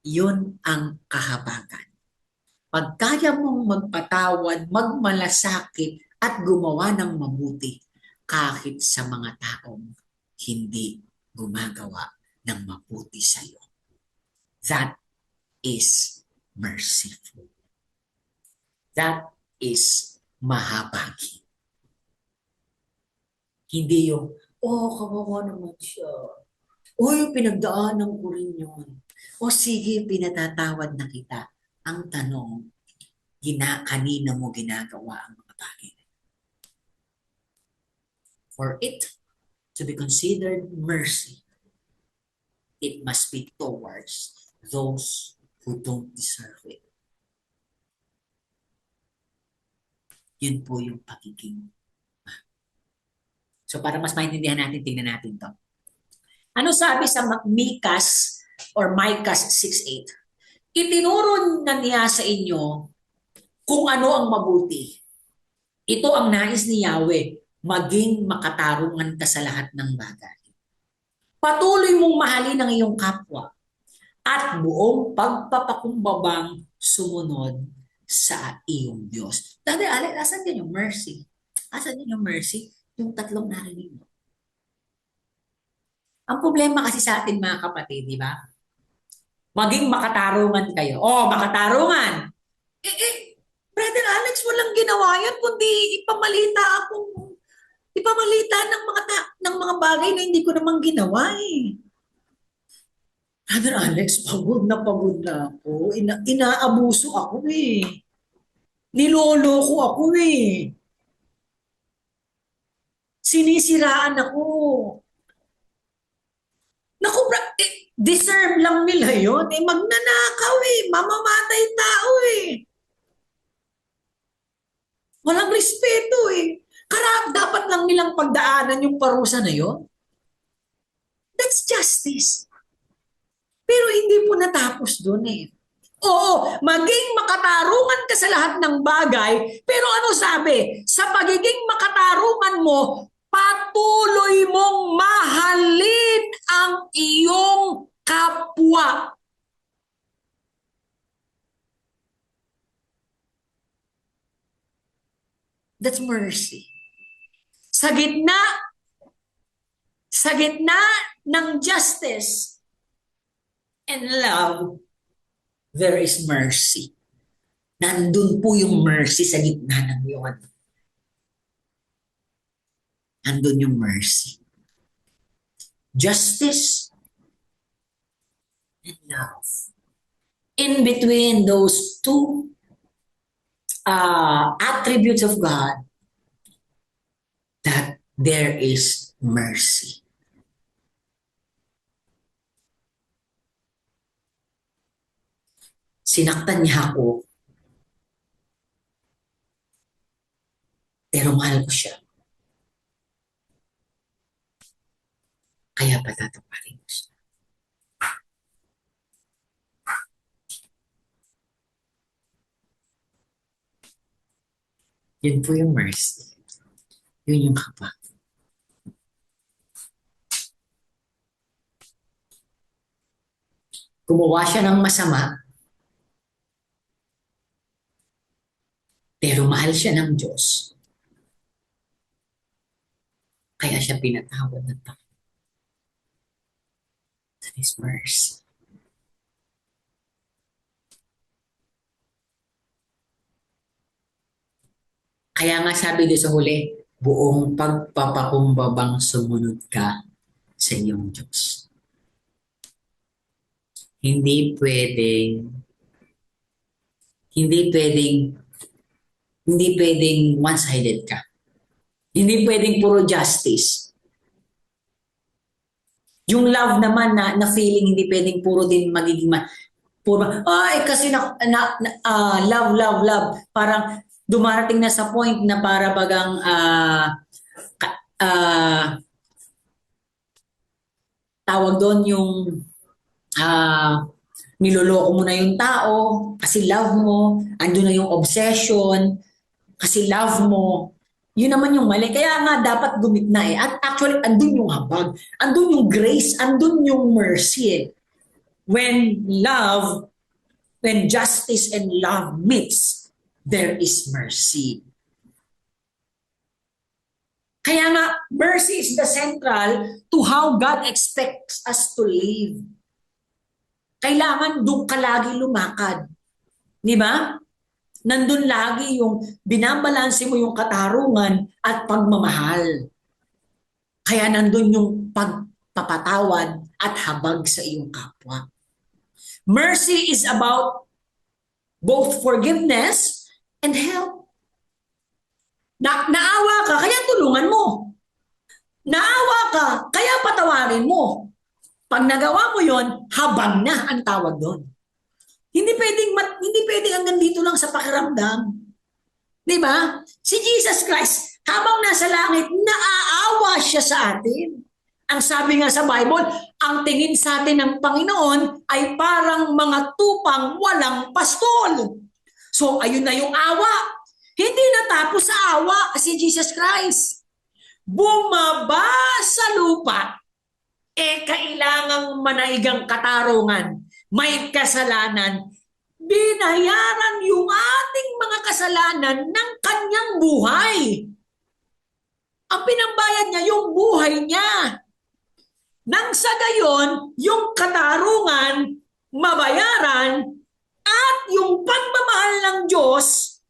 Yun ang kahabagan. Pag kaya mong magpatawad, magmalasakit, at gumawa ng mabuti kahit sa mga taong hindi gumagawa ng mabuti sa'yo. That is merciful. That is mahabagi. Hindi yung, oh, kawawa naman siya. Uy, pinagdaanan ko rin yun. O sige, pinatatawad na kita. Ang tanong, kanina mo ginagawa ang mga bagay. For it to be considered mercy, it must be towards those who don't deserve it. Yun po yung pagiging. So para mas maintindihan natin, tingnan natin to. Ano sabi sa Micas or Micas 6:8? Itinuro na niya sa inyo kung ano ang mabuti. Ito ang nais ni Yahweh, maging makatarungan ka sa lahat ng bagay. Patuloy mong mahalin ang iyong kapwa at buong pagpapakumbabang sumunod sa iyong Diyos. Dati, asan din yung mercy? Asan din yung mercy? Yung tatlong narinig mo. Ang problema kasi sa atin mga kapatid, di ba? Maging makatarungan kayo. Oh, makatarungan! Brother Alex, walang ginawa yan, kundi ipamalita ng mga bagay na hindi ko namang ginawa eh. Brother Alex, pagod na ako. Inaabuso ako eh. Niloloko ako eh. Sinisiraan ako. Naku, deserve lang nila yun. Magnanakaw eh. Mamamatay tao eh. Walang respeto eh. Dapat lang nilang pagdaanan yung parusa na yun. That's justice. Pero hindi po natapos doon eh. Oo, maging makatarungan ka sa lahat ng bagay, pero ano sabi? Sa pagiging makatarungan mo, patuloy mong mahalin ang iyong kapwa. That's mercy. Sa gitna ng justice and love, there is mercy. Nandun po yung mercy sa gitna ng yun. Nandun yung mercy. Justice and love. In between those two attributes of God, that there is mercy. Sinaktan niya ako, pero mahal ko siya. Kaya patataparin ko siya. Yun po yung mercy. Yun yung kapwa. Gumawa siya ng masama, pero mahal siya ng Diyos. Kaya siya pinatawad ng Panginoon. That is mercy. Kaya nga sabi doon sa huli, buong pagpapakumbabang sumunod ka sa iyong Diyos. Hindi pwedeng one-sided ka. Hindi pwedeng puro justice. Yung love naman na feeling, hindi pwedeng puro din magiging kasi love. Parang dumarating na sa point na para bagang tawag doon yung niloloko mo na yung tao kasi love mo, andun na yung obsession kasi love mo. Yun naman yung mali. Kaya nga dapat gumit na eh. At actually, andun yung habag. Andun yung grace. Andun yung mercy eh. When justice and love meets, there is mercy. Kaya nga, mercy is the central to how God expects us to live. Kailangan doon ka lagi lumakad. Di ba? Nandun lagi yung binabalanse mo yung katarungan at pagmamahal. Kaya nandun yung pagpapatawad at habag sa iyong kapwa. Mercy is about both forgiveness and help. Naawa ka, kaya tulungan mo. Naawa ka, kaya patawarin mo. Pag nagawa mo yon, habag na ang tawag doon. Hindi pwedeng hanggang dito lang sa pakiramdam. Di ba? Si Jesus Christ, habang nasa langit, naaawa siya sa atin. Ang sabi nga sa Bible, ang tingin sa atin ng Panginoon ay parang mga tupang walang pastol. So, ayun na yung awa. Hindi natapos sa awa si Jesus Christ. Bumaba sa lupa, kailangang manaigang katarungan. May kasalanan, binayaran yung ating mga kasalanan ng kanyang buhay. Ang pinambayad niya, yung buhay niya. Nang sa gayon, yung katarungan, mabayaran, at yung pagmamahal ng Diyos,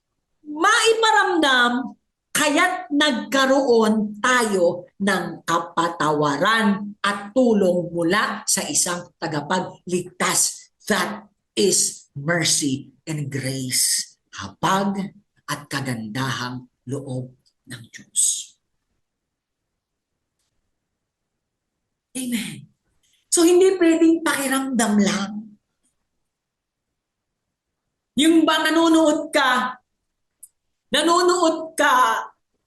maiparamdam, kaya't nagkaroon tayo ng kapatawaran at tulong mula sa isang tagapagligtas. That is mercy and grace. Habag at kagandahang loob ng Diyos. Amen. So hindi pwedeng pakiramdam lang. Yung ba nanonood ka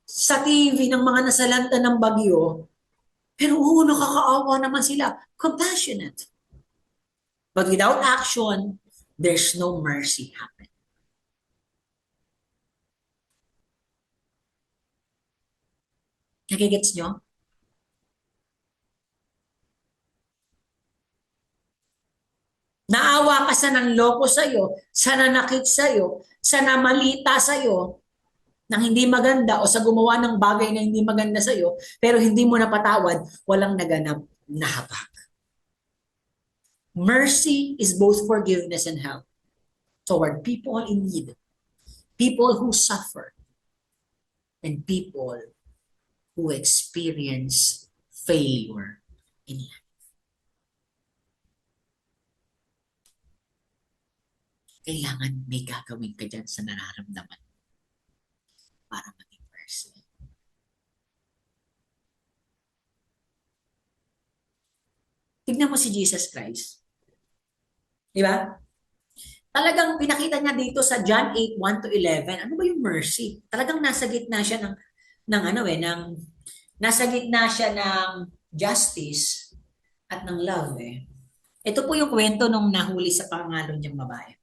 sa TV ng mga nasalanta ng bagyo, pero nakakaawa naman sila. Compassionate. But without action, there's no mercy happen. Nagigets nyo? Naawa ka sa nanloko sa'yo, sa nanakit sa'yo, sa namalita sa'yo, ng hindi maganda o sa gumawa ng bagay na hindi maganda sa'yo, pero hindi mo napatawad, walang naganap na habag. Mercy is both forgiveness and help toward people in need, people who suffer, and people who experience failure in life. Kailangan may gagawin ka dyan sa nararamdaman para maging mercy. Tignan mo si Jesus Christ. Di ba? Talagang pinakita niya dito sa John 8, 1-11. Ano ba yung mercy? Talagang nasa gitna siya nasa gitna siya ng justice at ng love eh. Ito po yung kwento nung nahuli sa pangangalon niyang babae.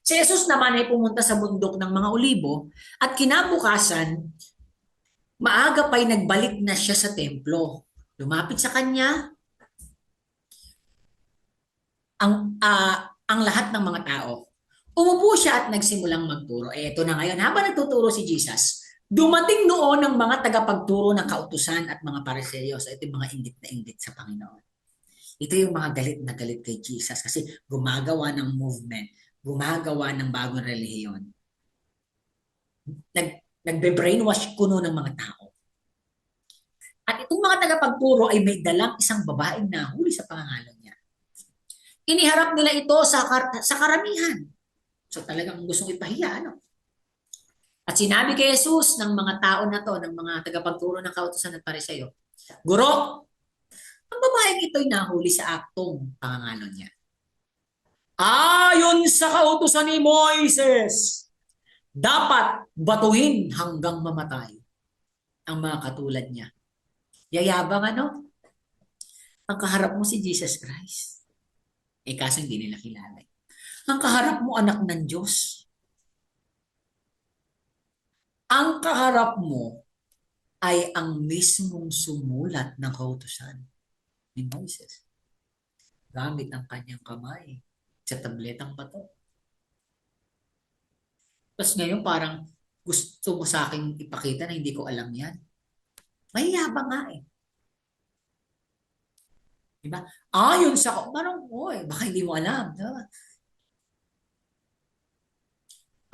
Si Jesus naman ay pumunta sa bundok ng mga olibo at kinabukasan, maaga pa'y nagbalik na siya sa templo. Lumapit sa kanya ang lahat ng mga tao. Umupo siya at nagsimulang magturo. Ito na ngayon, habang nagtuturo si Jesus, dumating noon ng mga tagapagturo ng kautusan at mga Pariseo. So ito yung mga inggit na inggit sa Panginoon. Ito yung mga galit na galit kay Jesus kasi gumagawa ng movement, gumagawa ng bagong relihiyon. Nagbe-brainwash kuno ng mga tao. At itong mga tagapagturo ay may dalang isang babaeng nahuli sa pangangalan niya. Iniharap nila ito sa karamihan. So talagang gustong ipahiya, ano? At sinabi kay Jesus ng mga tao na to, ng mga tagapagturo ng kautusan at Pariseo, Guro, ang babaeng ito'y nahuli sa aktong pangangalan niya. Ayon sa kautusan ni Moises, dapat batuhin hanggang mamatay ang mga katulad niya. Yayabang ano? Ang kaharap mo si Jesus Christ. Kaso hindi nila kilala. Ang kaharap mo anak ng Diyos. Ang ang kaharap mo ay ang mismong sumulat ng kautusan ni Moises. Gamit ang kanyang kamay sa tabletang bato. Tapos ngayon parang gusto mo sa akin ipakita na hindi ko alam yan. Mayabang nga eh. Diba? Ayon sa, parang, oy, baka hindi mo alam. Diba?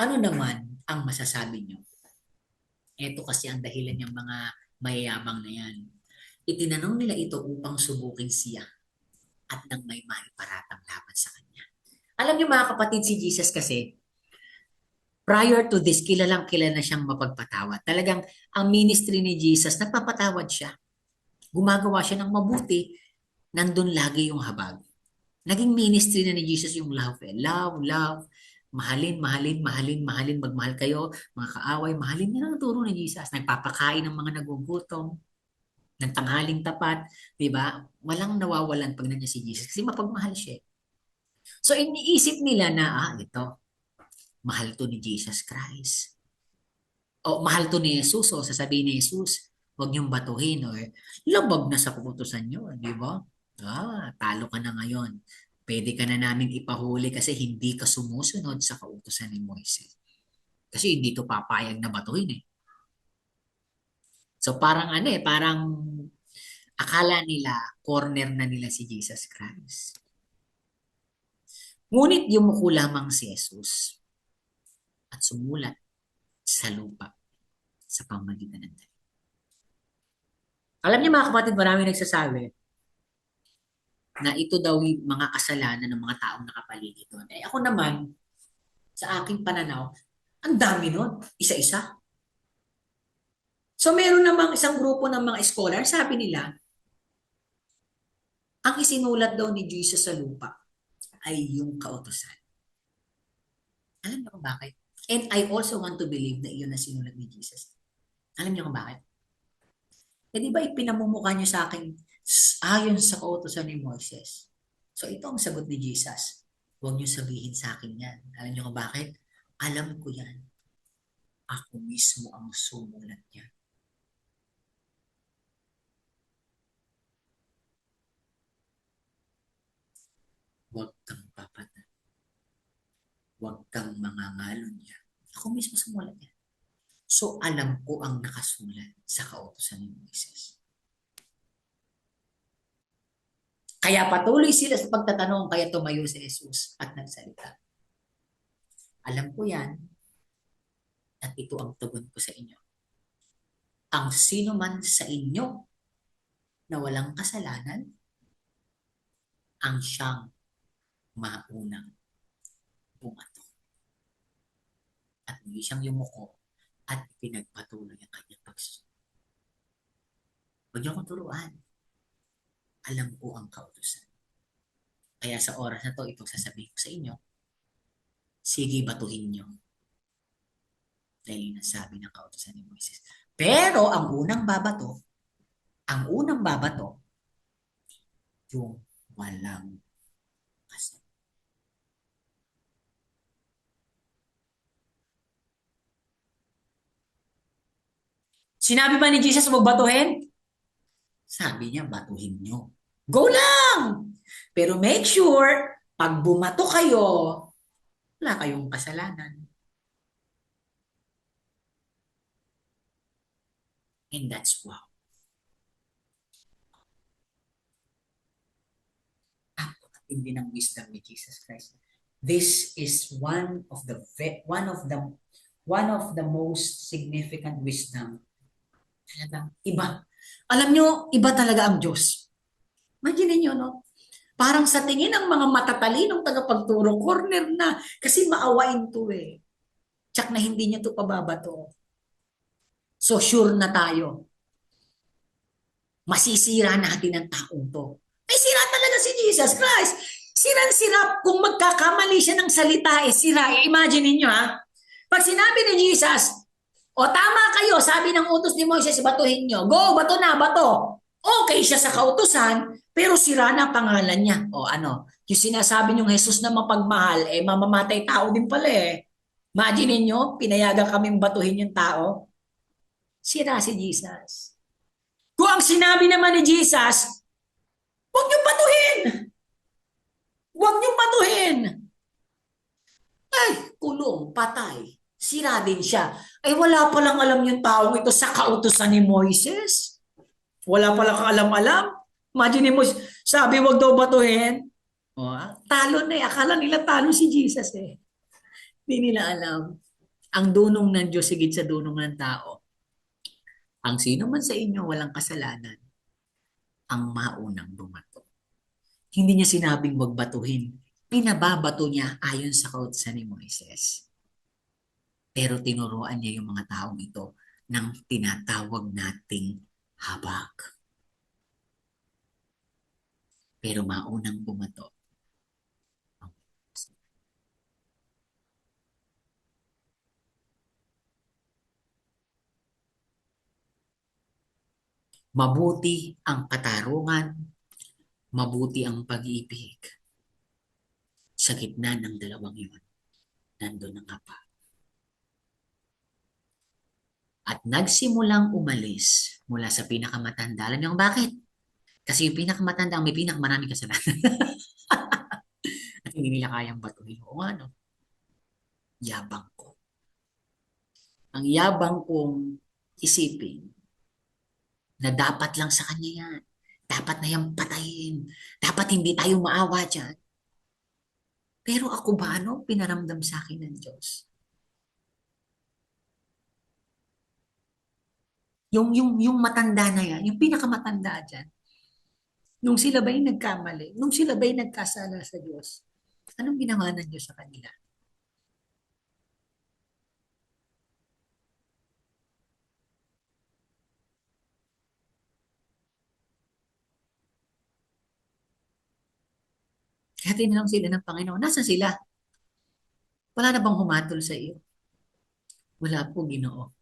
Ano naman ang masasabi nyo? Ito kasi ang dahilan ng mga mayayabang na yan. Itinanong nila ito upang subukin siya at nang may maiparatang laban sa kanya. Alam niyo mga kapatid, si Jesus kasi, prior to this, kilalang kilala siyang mapagpatawad. Talagang ang ministry ni Jesus, nagpapatawad siya. Gumagawa siya ng mabuti, nandun lagi yung habag. Naging ministry na ni Jesus yung love. Love, love, mahalin, mahalin, mahalin, mahalin, magmahal kayo, mga kaaway, mahalin. Yan ang turo ni Jesus. Nagpapakain ng mga nagugutom, ng tanghaling tapat, di ba? Walang nawawalan pag nandiyan si Jesus kasi mapagmahal siya. So iniisip nila na, ito, mahal to ni Jesus Christ. O mahal to ni Jesus, o sasabihin ni Jesus, huwag niyong batuhin, or labag na sa kautusan niyo, di ba? Talo ka na ngayon. Pwede ka na namin ipahuli kasi hindi ka sumusunod sa kautusan ni Moises. Kasi hindi to papayag na batuhin eh. So parang parang akala nila corner na nila si Jesus Christ. Ngunit yumuko lamang si Jesus at sumulat sa lupa sa pamamagitan ng dalig. Alam niyo mga kapatid, marami nagsasabi na ito daw yung mga kasalanan ng mga taong nakapaligid doon. Ako naman, sa aking pananaw, ang dami nun, isa-isa. So meron namang isang grupo ng mga scholar, sabi nila, ang isinulat daw ni Jesus sa lupa ay yung kautusan. Alam niyo kung bakit? And I also want to believe na iyon na sinulat ni Jesus. Alam niyo kung bakit? Di ba ipinamumukha niyo sa akin ayon sa kautusan ni Moises? So ito ang sagot ni Jesus. Huwag niyo sabihin sa akin yan. Alam niyo kung bakit? Alam ko yan. Ako mismo ang sumulat niya. Huwag kang papatan. Huwag kang mangangalon niya. Ako mismo sumulat niya. So alam ko ang nakasulat sa kautusan ni Moises. Kaya patuloy sila sa pagtatanong, kaya tumayo si Jesus at nagsalita. Alam ko yan at ito ang tugon ko sa inyo. Ang sino man sa inyo na walang kasalanan, ang siyang maunang bumato. At muli siyang yumuko at pinagpatuloy ang kanyang pagsusunod. Huwag niyo akong turuan. Alam ko ang kautusan. Kaya sa oras na to, itong sasabihin ko sa inyo, sige, batuhin niyo. Dahil yun ang sabi ng kautusan ni Moises. Pero ang unang babato, yung walang kasalanan. Sinabi ba ni Jesus huwag batuhin? Sabi niya, batuhin niyo. Go lang! Pero make sure, pag bumato kayo, wala kayong kasalanan. And that's wow. Hindi ng wisdom ni Jesus Christ. This is one of the most significant wisdom. Talagang iba. Alam nyo, iba talaga ang Diyos. Imagine niyo, no? Parang sa tingin ng mga matatalinong tagapagturo, corner na. Kasi maawain to eh. Tsak na hindi niya to pababato. So sure na tayo. Masisira natin ang taong to. Ay, sira talaga si Jesus Christ. Sirang-sira. Kung magkakamali siya ng salita, sira. Imagine niyo ha. Pag sinabi ni Jesus, o tama kayo, sabi ng utos ni Moises, batuhin nyo. Go, bato na, bato. Okay siya sa kautusan, pero sira na pangalan niya. O ano, yung sinasabi niyong Jesus na mapagmahal, mamamatay tao din pala eh. Imagine niyo, pinayagan kaming batuhin yung tao. Sira si Jesus. Kung ang sinabi naman ni Jesus, huwag niyong batuhin! Huwag niyong batuhin! Ay, kulong, patay. Sira din siya. Ay, wala palang alam yung taong ito sa kautusan ni Moises. Wala palang alam-alam. Imagine mo, sabi wag daw batuhin. O, talo na eh. Akala nila talo si Jesus eh. Hindi nila alam. Ang dunong ng Diyos higit sa dunong ng tao. Ang sino man sa inyo walang kasalanan, ang maunang bumato. Hindi niya sinabing wag batuhin. Pinababato niya ayon sa kautusan ni Moises. Pero tinuruan niya yung mga taong ito ng tinatawag nating habag. Pero maunang bumato. Mabuti ang katarungan, mabuti ang pag-ibig. Sa gitna ng dalawang yun, nandun ang apa. At nagsimulang umalis mula sa pinakamatanda. Alam niyo kung bakit? Kasi yung pinakamatanda ang may pinakamaraming kasalanan. At hindi nila kayang batuhin. O ano? Yabang ko. Ang yabang kong isipin na dapat lang sa kanya yan. Dapat na yan patayin. Dapat hindi tayo maawa dyan. Pero ako ba ano pinaramdam sa akin ng Diyos? Yung matanda na yan, yung pinakamatanda dyan, nung sila ba'y nagkamali, nung sila ba'y nagkasala sa Diyos, anong ginawa ng Diyos sa kanila? Kaya tinanong sila ng Panginoon, nasaan sila? Wala na bang humatol sa iyo? Wala po, Ginoo.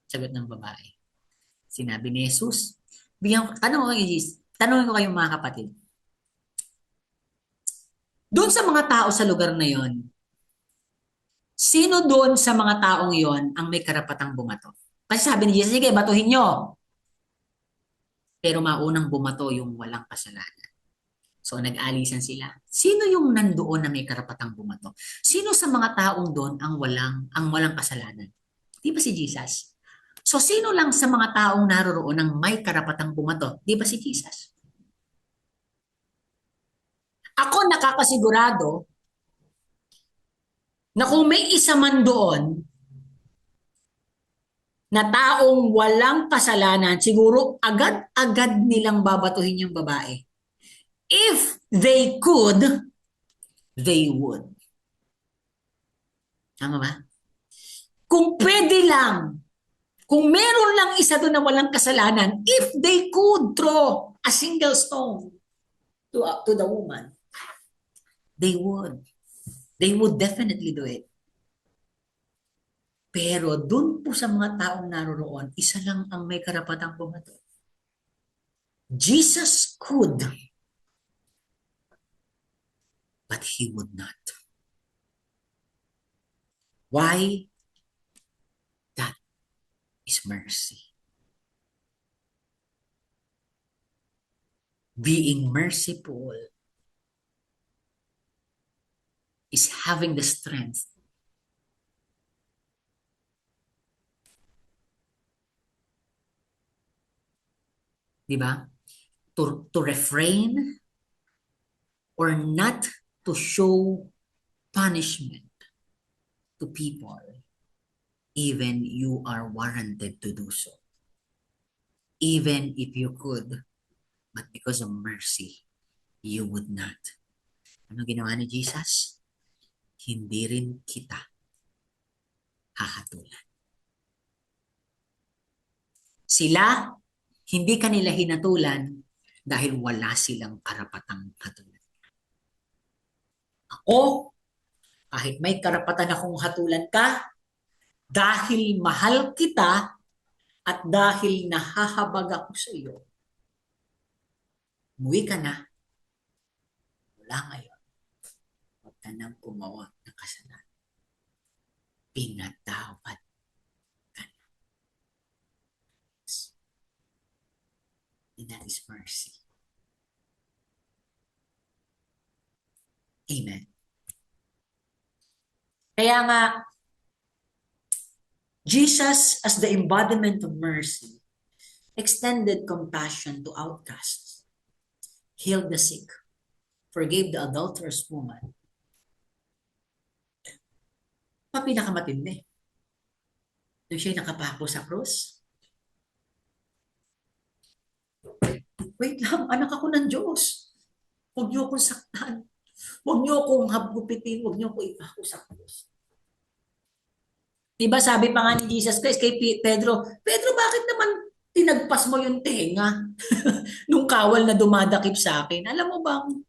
Sagot ng babae. Sinabi ni Jesus, tanong ko kayong mga kapatid. Doon sa mga tao sa lugar na yon, sino doon sa mga taong yon ang may karapatang bumato? Kasi sabi ni Jesus, sige, batuhin nyo. Pero maunang bumato yung walang kasalanan. So nag-alisan sila. Sino yung nandoon na may karapatang bumato? Sino sa mga taong doon ang walang kasalanan? Di ba si Jesus? So sino lang sa mga taong naroroon ang may karapatang bumato? Di ba si Jesus? Ako nakakasigurado na kung may isa man doon na taong walang kasalanan, siguro agad-agad nilang babatuhin yung babae. If they could, they would. Tama ba? Kung pwede lang, kung meron lang isa doon na walang kasalanan, if they could throw a single stone to the woman, they would. They would definitely do it. Pero doon po sa mga taong naroroon, isa lang ang may karapatang bumato. Jesus could, but he would not. Why? That is mercy. Being merciful is having the strength di ba? To refrain or not to show punishment to people even you are warranted to do so. Even if you could, but because of mercy, you would not. Ano ginawa ni Jesus? Hindi rin kita hahatulan. Sila, hindi kanila hinatulan dahil wala silang karapatang hatulan. Ako, kahit may karapatan akong hatulan ka, dahil mahal kita at dahil nahahabag ako sa iyo, umuwi ka na. Wala ngayon. Huwag ka nang gumawa ng kasalanan. Pinatawad ka na. mercy. Amen. Kaya nga, Jesus as the embodiment of mercy extended compassion to outcasts, healed the sick, forgave the adulterous woman. Pinakamatindi. Nung siya'y nakapako sa krus, wait lang, anak ako ng Diyos. Huwag niyo akong saktan. Huwag niyo akong habgupitin. Huwag niyo akong ipako sa krus. Diba sabi pa nga ni Jesus Christ kay Pedro, Pedro, bakit naman tinagpas mo yung tenga nung kawal na dumadakip sa akin? Alam mo bang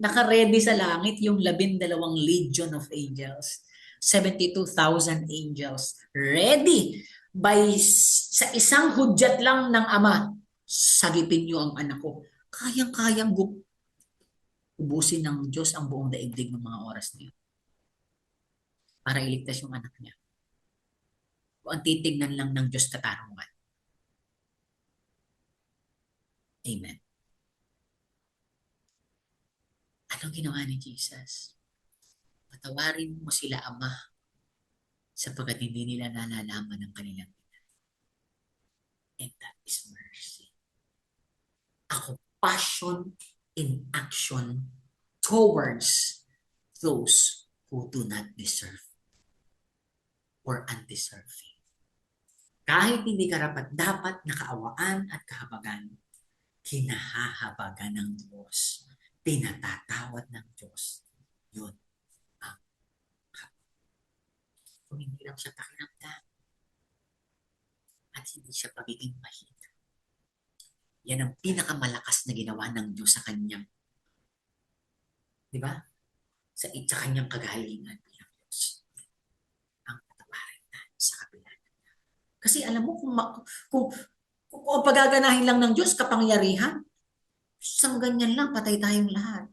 naka-ready sa langit yung 12 legion of angels, 72,000 angels, ready sa isang hudyat lang ng Ama, sagipin niyo ang anak ko. Kayang-kayang ubusin ng Diyos ang buong daigdig ng mga oras niyo para iligtas yung anak niya. O ang titignan lang ng Diyos katarungan. Amen. Anong ginawa ni Jesus? Patawarin mo sila, Ama, sapagkat hindi nila nalalaman ng kanilang ina. And that is mercy. A compassion in action towards those who do not deserve or undeserving. Kahit hindi karapat-dapat na kaawaan at kahabagan, kinahahabagan ng Diyos. Pinatatawad ng Diyos. Yun ang kung hindi lang siya pakiramdam at hindi siya pagiging mahina. Yan ang pinakamalakas na ginawa ng Diyos sa kanyang, di ba? Sa kanyang kagalingan bilang Diyos. Ang patawarin natin sa kabila. Kasi alam mo, kung pagaganahin lang ng Diyos, kapangyarihan, isang ganyan lang, patay tayong lahat.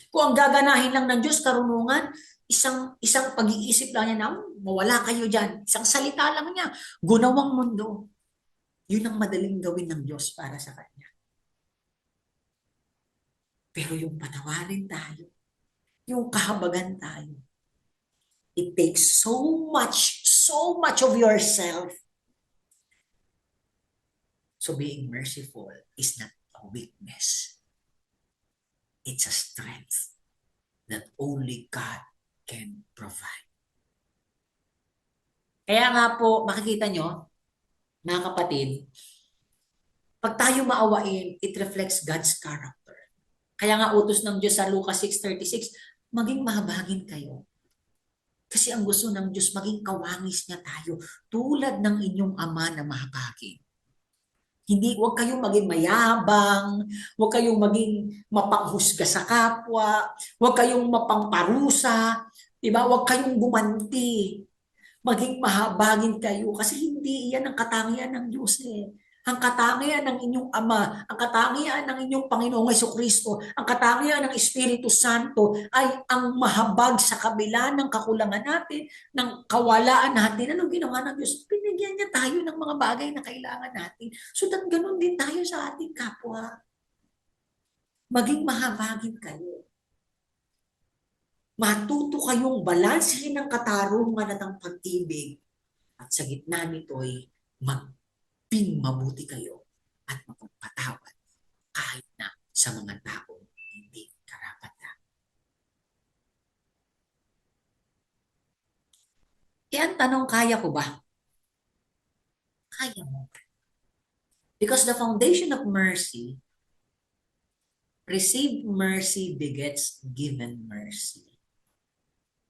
Kung ang gaganahin lang ng Diyos, karunungan, isang pag-iisip lang niya na, mawala kayo dyan. Isang salita lang niya, gunawang mundo. Yun ang madaling gawin ng Diyos para sa Kanya. Pero yung patawarin tayo, yung kahabagan tayo, it takes so much of yourself. So being merciful is not a weakness. It's a strength that only God can provide. Kaya nga po, makikita nyo, mga kapatid, pag tayo maawain, it reflects God's character. Kaya nga utos ng Diyos sa Lucas 6:36, maging mahabagin kayo. Kasi ang gusto ng Diyos, maging kawangis niya tayo, tulad ng inyong Ama na mahabagin. Huwag kayong maging mayabang, huwag kayong maging mapanghusga sa kapwa, huwag kayong mapangparusa, diba? Huwag kayong gumanti. Maging mahabagin kayo kasi hindi yan ang katangian ng Diyos eh. Ang katangian ng inyong Ama, ang katangian ng inyong Panginoong Jesucristo, ang katangian ng Espiritu Santo ay ang mahabag sa kabila ng kakulangan natin, ng kawalaan natin. Anong ginawa ng Diyos? Pinigyan niya tayo ng mga bagay na kailangan natin. So that ganun din tayo sa ating kapwa. Maging mahabagin kayo. Matuto kayong balansehin ng katarungan at ang pag-ibig. At sa gitna nito'y mabuti kayo at mapagpatawad kahit na sa mga tao hindi karapat-dapat. Ang tanong, kaya ko ba? Kaya mo. Because the foundation of mercy, received mercy begets given mercy.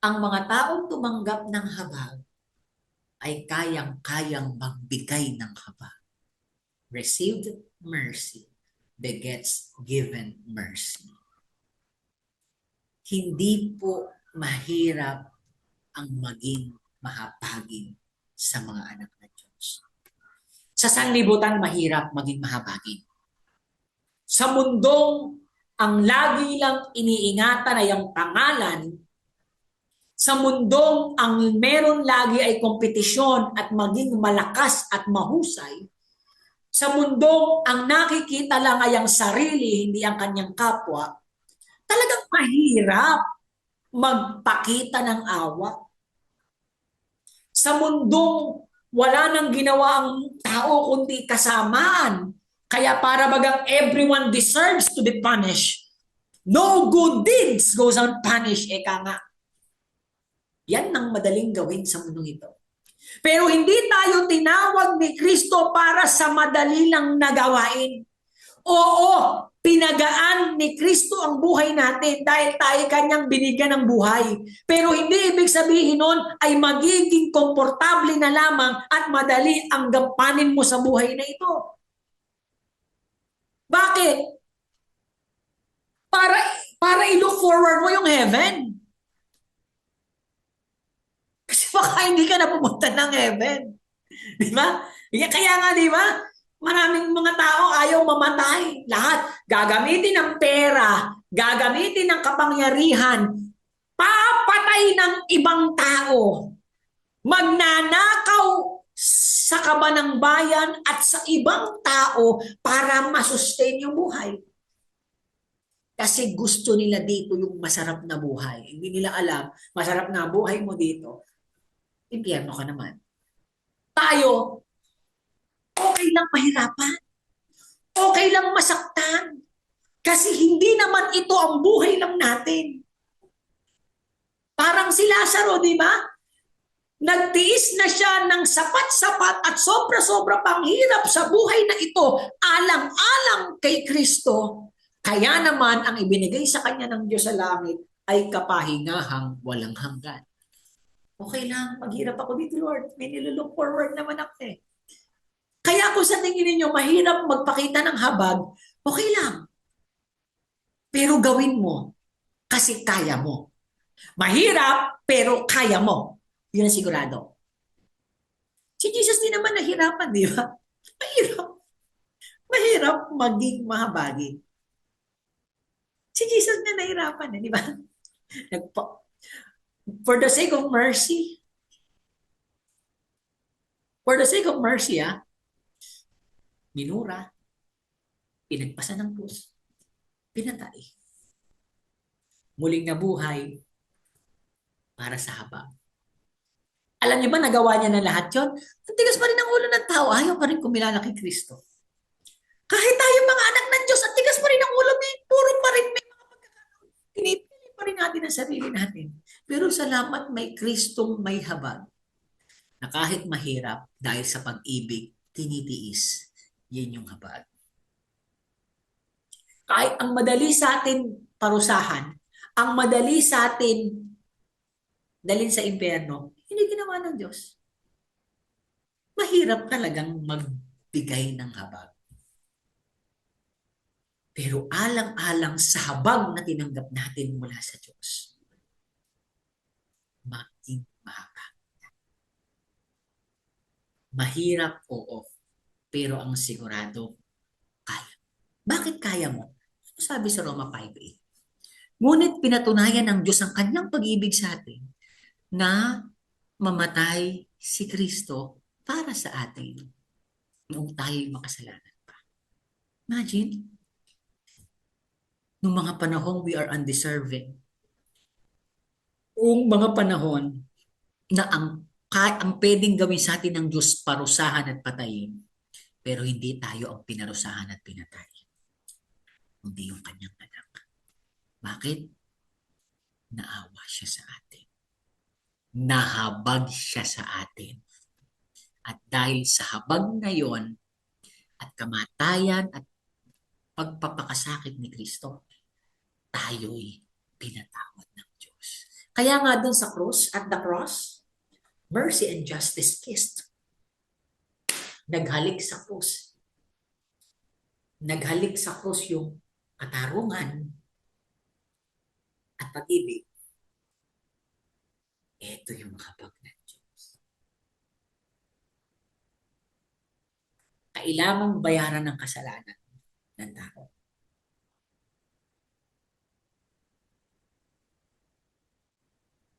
Ang mga taong tumanggap ng habag ay kayang-kayang magbigay ng habag. Received mercy begets given mercy. Hindi po mahirap ang maging mahabagin sa mga anak ng Diyos. Sa sanlibutan, mahirap maging mahabagin. Sa mundong ang lagi lang iniingatan ay ang pangalan, sa mundong ang meron lagi ay kompetisyon at maging malakas at mahusay, sa mundong ang nakikita lang ay ang sarili, hindi ang kanyang kapwa, talagang mahirap magpakita ng awa. Sa mundong wala nang ginawa ang tao kundi kasamaan. Kaya para bagang everyone deserves to be punished. No good deeds goes unpunished. Eka nga. Yan ang madaling gawin sa mundong ito. Pero hindi tayo tinawag ni Kristo para sa madali lang na gawain. Oo, pinagaan ni Kristo ang buhay natin dahil tayo kanyang binigyan ng buhay. Pero hindi ibig sabihin nun ay magiging komportable na lamang at madali ang gampanin mo sa buhay na ito. Bakit? Para i-look forward mo yung heaven. Kasi baka hindi ka na pumunta ng heaven. Di ba? Kaya nga, di ba? Maraming mga tao ayaw mamatay. Lahat gagamitin ng pera, gagamitin ng kapangyarihan, papatay ng ibang tao, magnanakaw sa kaba ng bayan at sa ibang tao para masustain yung buhay. Kasi gusto nila dito yung masarap na buhay. Hindi nila alam, masarap na buhay mo dito, impyerno ka naman. Tayo, okay lang mahirapan. Okay lang masaktan. Kasi hindi naman ito ang buhay lang natin. Parang si Lazaro, di ba? Nagtiis na siya ng sapat-sapat at sobra-sobra pang hirap sa buhay na ito, alang-alang kay Kristo. Kaya naman ang ibinigay sa kanya ng Diyos sa langit ay kapahingahang walang hanggan. Okay lang, maghirap ako dito, Lord. May nilulook forward naman ako eh. Kaya kung sa tingin ninyo mahirap magpakita ng habag, okay lang. Pero gawin mo kasi kaya mo. Mahirap pero kaya mo. Yun ang sigurado. Si Jesus din naman nahirapan, di ba? Mahirap. Mahirap maging mahabagin. Si Jesus na nahirapan, di ba? For the sake of mercy, minura, pinagpasan ng krus, pinatay. Muling nabuhay para sa habag. Alam niyo ba, nagawa niya na lahat yun? Ang tigas pa rin ang ulo ng tao, ayaw pa rin kumilala kay Kristo. Kahit tayo mga anak ng Diyos, ang tigas pa rin ang ulo, puro pa rin may mga pagkakataon. Pinipili pa rin natin ang sarili natin. Pero salamat may Kristong may habag na kahit mahirap dahil sa pag-ibig, tinitiis. Yan yung habag. Kahit ang madali sa atin parusahan, ang madali sa atin dalhin sa impyerno, hindi ginawa ng Diyos. Mahirap talagang magbigay ng habag. Pero alang-alang sa habag na tinanggap natin mula sa Diyos, maging mahaba. Mahirap, oo. Pero ang sigurado, kaya. Bakit kaya mo? Sabi sa Roma 5:8. Ngunit pinatunayan ng Diyos ang kanyang pag-ibig sa atin na mamatay si Kristo para sa atin noong tayo'y makasalanan pa. Imagine, noong mga panahon we are undeserving. Noong mga panahon na ang pwedeng gawin sa atin ng Diyos parusahan at patayin, pero hindi tayo ang pinarusahan at pinatay. Hindi yung kanyang anak. Bakit? Naawa siya sa atin. Nahabag siya sa atin. At dahil sa habag na yon at kamatayan at pagpapakasakit ni Kristo, tayo'y pinatawad ng Diyos. Kaya nga dun sa cross, at the cross, mercy and justice kissed. Naghalik sa krus. Naghalik sa krus yung katarungan at pag-ibig. Ito yung habag ng Diyos. Kailangang bayaran ng kasalanan ng tao.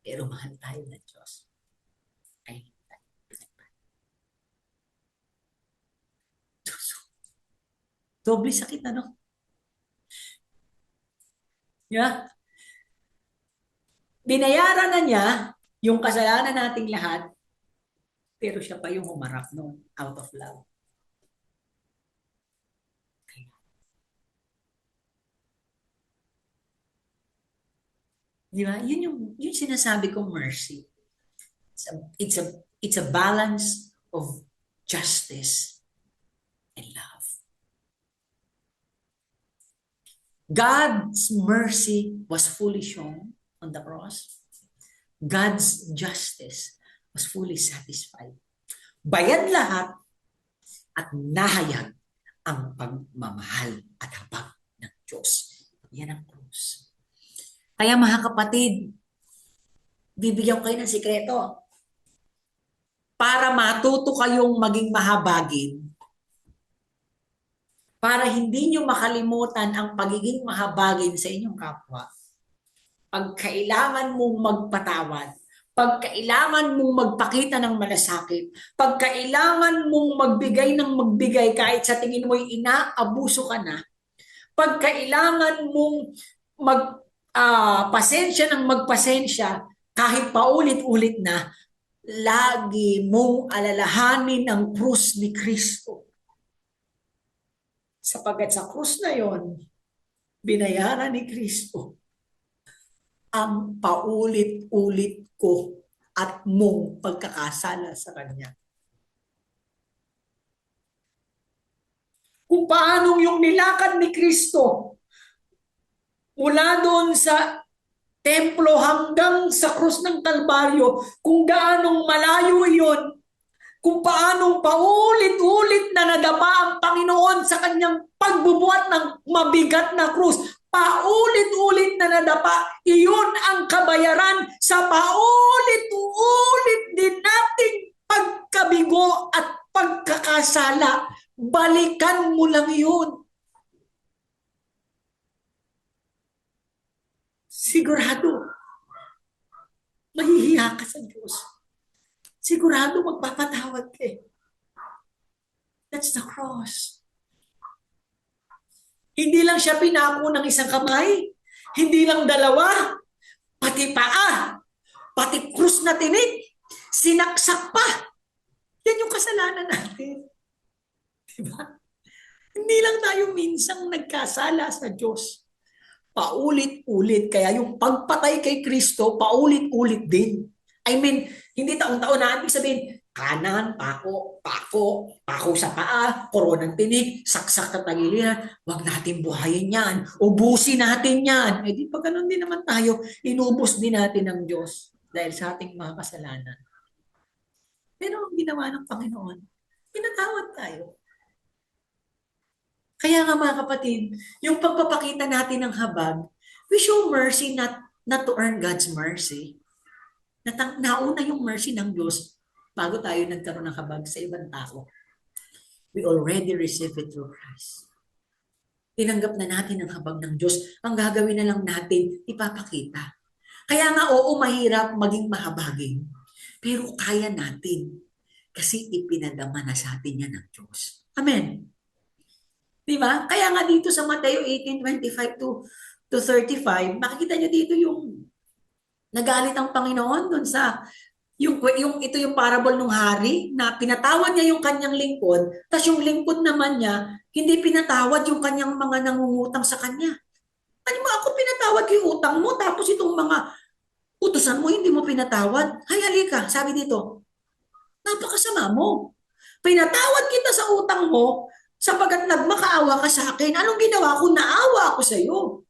Pero mahal tayo ng Diyos. Ay, Doble sakit, ano? Yeah. Binayaran na niya yung kasalanan nating lahat, pero siya pa yung humarap noon out of love. Di ba? Yun sinasabi kong mercy. It's a, it's a, it's a balance of justice and love. God's mercy was fully shown on the cross. God's justice was fully satisfied. Bayad lahat at nahayag ang pagmamahal at habag ng Diyos. Yan ang krus. Kaya mga kapatid, bibigyan ko kayo ng sikreto. Para matuto kayong maging mahabagin, para hindi nyo makalimutan ang pagiging mahabagin sa inyong kapwa, pag kailangan mong magpatawad, pag kailangan mong magpakita ng malasakit, pag kailangan mong magbigay ng magbigay kahit sa tingin mo'y inaabuso ka na, pag kailangan mong pasensya ng magpasensya kahit paulit-ulit na, lagi mong alalahanin ang krus ni Kristo. Sapagkat sa krus na yon, binayaran ni Kristo ang paulit-ulit ko at mong pagkakasala sa Kanya. Kung paanong yung nilakad ni Kristo mula doon sa templo hanggang sa krus ng Kalbaryo, kung gaanong malayo iyon, kung paanong paulit-ulit na nadapa ang Panginoon sa kanyang pagbubuhat ng mabigat na krus, paulit-ulit na nadapa, iyon ang kabayaran sa paulit-ulit din nating pagkabigo at pagkakasala. Balikan mo lang yun. Sigurado, mahihiya ka sa Diyos. Sigurado magpapatawad ka. That's the cross. Hindi lang siya pinako ng isang kamay, hindi lang dalawa, pati paa, pati krus na tinik, sinaksak pa. Yan yung kasalanan natin. Diba? Hindi lang tayo minsang nagkasala sa Diyos. Paulit-ulit. Kaya yung pagpatay kay Kristo, paulit-ulit din. I mean, hindi taon-taon na ibig sabihin, kanan, pako sa paa, koronang tinik, saksak na tagiliran, huwag natin buhayin yan, ubusin natin yan. Eh di pa ganun din naman tayo, inubos din natin ng Diyos dahil sa ating mga kasalanan. Pero ang ginawa ng Panginoon, pinatawad tayo. Kaya nga mga kapatid, yung pagpapakita natin ng habag, we show mercy not to earn God's mercy. Nauna yung mercy ng Diyos bago tayo nagkaroon ng habag sa ibang tao. We already received it through Christ. Tinanggap na natin ang habag ng Diyos. Ang gagawin na lang natin, ipapakita. Kaya nga oo, mahirap maging mahabagin. Pero kaya natin. Kasi ipinadama na sa atin yan ng Diyos. Amen. Diba? Kaya nga dito sa Mateo 18:25 to 35, makikita nyo dito yung nagalit ang Panginoon dun sa ito yung parable ng hari na pinatawad niya yung kanyang lingkod, tapos yung lingkod naman niya hindi pinatawad yung kanyang mga nangungutang sa kanya. Ano mo, ako pinatawad yung utang mo, tapos itong mga utusan mo hindi mo pinatawad. Hay, halika, sabi dito, napakasama mo. Pinatawad kita sa utang mo sapagkat nagmakaawa ka sa akin. Anong ginawa ko? Naawa ako sa iyo.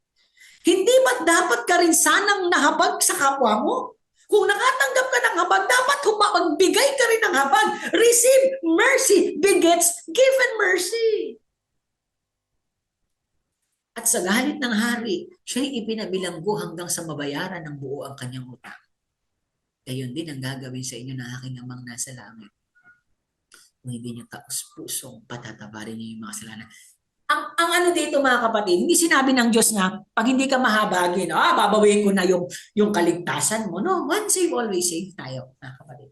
Hindi ba dapat ka rin sanang nahabag sa kapwa mo? Kung nakatanggap ka ng habag, dapat magbigay ka rin ng habag. Receive mercy begets given mercy. At sa galit ng hari, siya'y ipinabilanggo hanggang sa mabayaran ng buo ang kanyang utang. Gayon din ang gagawin sa inyo ng aking amang nasa langit. Kung hindi niyo taos-pusong patatabarin niyo yung mga kasalanan. Ang ano dito mga kapatid, hindi sinabi ng Diyos na pag hindi ka mahabagin, babawiin ko na yung kaligtasan mo. No, once save, always save tayo, mga kapatid.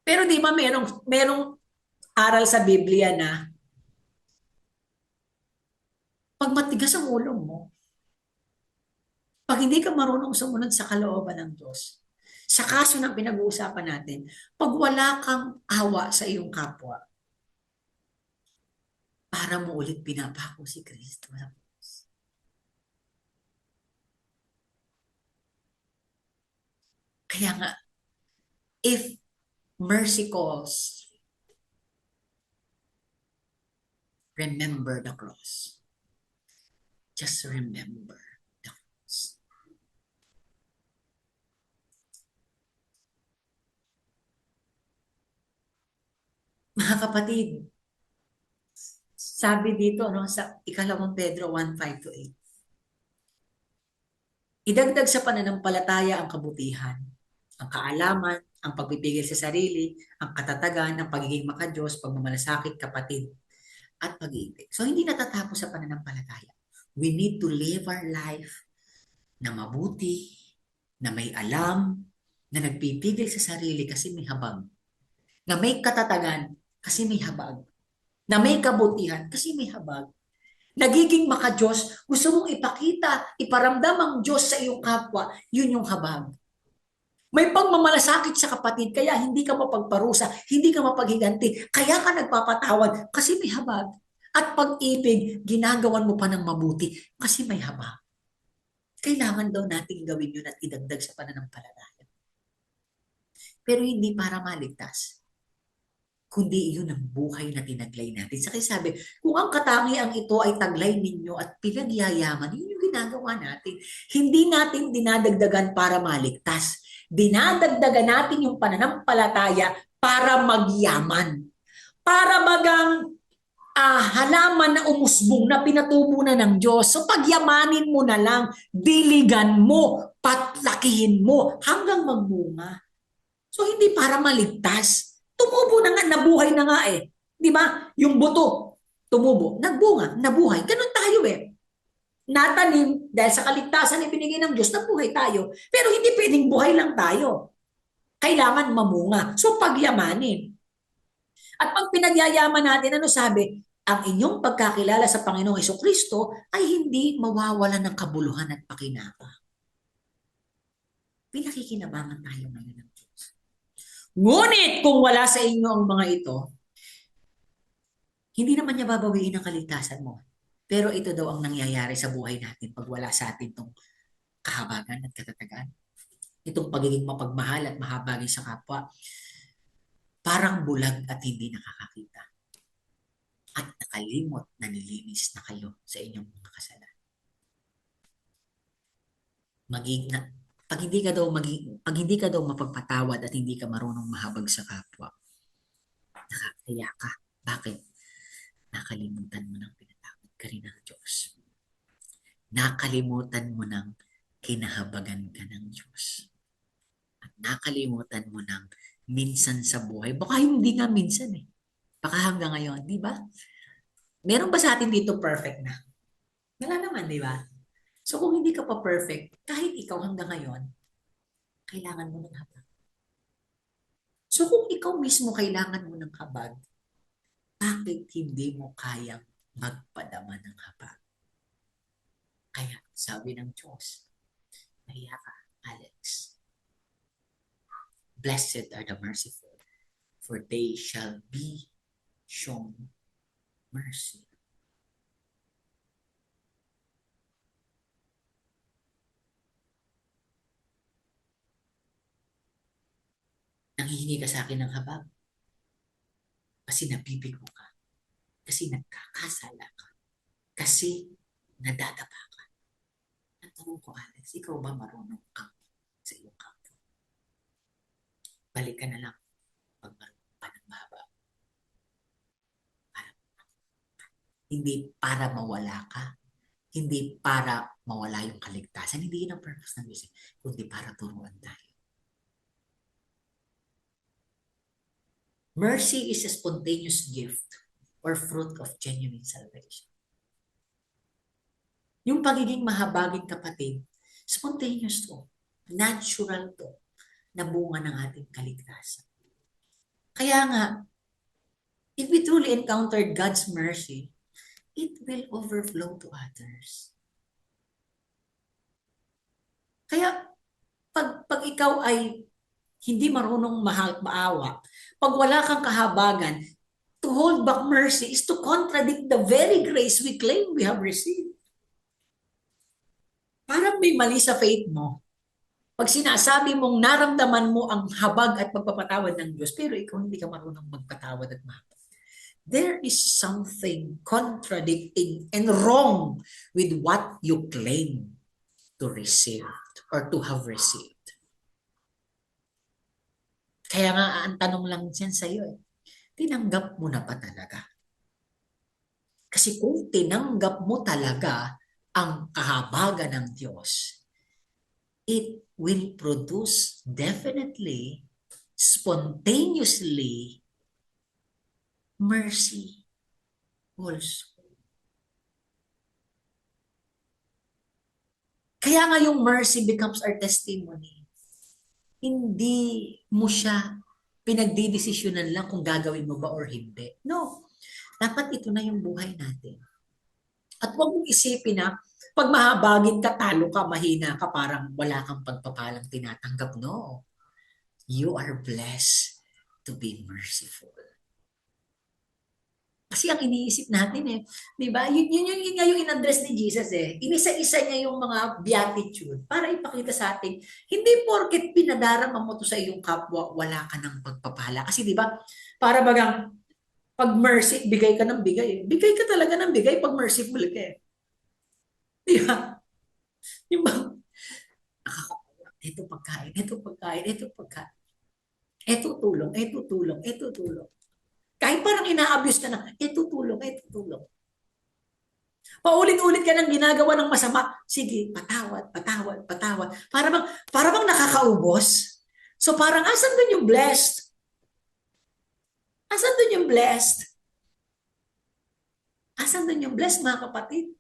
Pero di ba merong aral sa Biblia na Pag matigas ang ulo mo, pag hindi ka marunong sumunod sa kalooban ng Diyos, sa kaso ng pinag-uusapan natin, pag wala kang awa sa iyong kapwa, para mo ulit pinapako si Kristo. Kaya nga, if mercy calls, remember the cross. Just remember the cross. Mga kapatid, sabi dito sa 2 Pedro 1:5-8, idagdag sa pananampalataya ang kabutihan, ang kaalaman, ang pagpipigil sa sarili, ang katatagan, ang pagiging makadiyos, pagmamalasakit, kapatid, at pag-ibig. So hindi natatapos sa pananampalataya. We need to live our life na mabuti, na may alam, na nagpipigil sa sarili kasi may habag, na may katatagan kasi may habag, na may kabutihan kasi may habag, nagiging makadiyos, gusto mong ipakita, iparamdam ang Diyos sa iyong kapwa, yun yung habag. May pagmamalasakit sa kapatid, kaya hindi ka mapagparusa, hindi ka mapaghiganti, kaya ka nagpapatawad kasi may habag. At pag-ibig, ginagawan mo pa ng mabuti kasi may habag. Kailangan daw nating gawin yun at idagdag sa pananampalataya. Pero hindi para maligtas, kundi iyon ang buhay na tinaglay natin. Sa sabi, kung ang katangiang ito ay taglay ninyo at pinagyayaman, yun yung ginagawa natin. Hindi natin dinadagdagan para maligtas. Dinadagdagan natin yung pananampalataya para magyaman. Para bagang halaman na umusbong na pinatubo na ng Diyos. So pagyamanin mo na lang, diligan mo, patlakihin mo hanggang magbunga. So hindi para maligtas. Tumubo na nga, nabuhay na nga eh. Di ba? Yung buto, tumubo, nagbunga, nabuhay. Ganun tayo eh. Natanim, dahil sa kaligtasan na binigay ng Diyos, nabuhay tayo. Pero hindi pwedeng buhay lang tayo. Kailangan mamunga. So pagyamanin. At pag pinagyayaman natin, ano sabi? Ang inyong pagkakilala sa Panginoong Hesukristo ay hindi mawawalan ng kabuluhan at pakinaba. Pinakikinabangan tayo ngayon ng Diyos. Ngunit kung wala sa inyo ang mga ito, hindi naman niya babawiin ang kaligtasan mo. Pero ito daw ang nangyayari sa buhay natin pag wala sa atin itong kahabagan at katatagan. Itong pagiging mapagmahal at mahabagin sa kapwa. Parang bulag at hindi nakakakita. At nakalimot na nilinis na kayo sa inyong mga kasalanan. Pag hindi ka daw mapagpatawad at hindi ka marunong mahabag sa kapwa, nakakaya ka. Bakit? Nakalimutan mo ng pinatawad ka rin ng Diyos. Nakalimutan mo ng kinahabagan ka ng Diyos. At nakalimutan mo ng minsan sa buhay. Baka hindi nga minsan eh. Baka hanggang ngayon, di ba? Meron ba sa atin dito perfect na? Wala naman, di ba? So kung hindi ka pa perfect, kahit ikaw hanggang ngayon, kailangan mo ng habag. So kung ikaw mismo kailangan mo ng habag, bakit hindi mo kayang magpadama ng habag? Kaya sabi ng Diyos, mahiya ka, Alex. Blessed are the merciful, for they shall be shown mercy. Nanghihingi ka sa akin ng habag kasi nabibigo ka, kasi nagkakasala ka, kasi nadadapa ka. Ang tanong ko, Alex, ikaw ba marunong kang sa iyong kampo? Balik ka na lang pag marunong pa ng baba. Hindi para mawala ka, hindi para mawala yung kaligtasan, hindi yun ang purpose ng Diyos, kundi para turuan tayo. Mercy is a spontaneous gift or fruit of genuine salvation. Yung pagiging mahabagin kapatid, spontaneous to, natural to, na bunga ng ating kaligtasan. Kaya nga, if we truly encountered God's mercy, it will overflow to others. Kaya, pag ikaw ay hindi marunong maawa, pag wala kang kahabagan, to hold back mercy is to contradict the very grace we claim we have received. Parang may mali sa faith mo. Pag sinasabi mong naramdaman mo ang habag at pagpapatawad ng Diyos, pero ikaw hindi ka marunong magpatawad at mahapag. There is something contradicting and wrong with what you claim to receive or to have received. Kaya nga, ang tanong lang dyan sa'yo, tinanggap mo na ba talaga? Kasi kung tinanggap mo talaga ang kahabagan ng Diyos, it will produce definitely, spontaneously, mercy also. Kaya nga yung mercy becomes our testimony. Hindi mo siya pinagdidesisyonan lang kung gagawin mo ba or hindi. No. Dapat ito na yung buhay natin. At huwag mong isipin na pag mahabagin ka, talo ka, mahina ka, parang wala kang pagpapalang tinatanggap. No. You are blessed to be merciful. Kasi ang iniisip natin di ba? Yun nga yung in-address ni Jesus Inisa-isa niya yung mga beatitude para ipakita sa atin, hindi porket pinadarama mo to sa iyong kapwa, wala ka ng pagpapala. Kasi di ba, para bagang pag mercy, bigay ka ng bigay. Bigay ka talaga ng bigay pag merciful ka Di ba? Di ba? Ito pagkain, ito pagkain, ito pagkain. Ito tulong, ito tulong, ito tulong. Kahit parang ina-abuse ka na, ito tulong, ito tulong. Paulit-ulit ka nang ginagawa ng masama, sige, patawad, patawad, patawad. Para bang nakakaubos. So parang asan dun yung blessed? Asan dun yung blessed? Asan dun yung blessed, mga kapatid?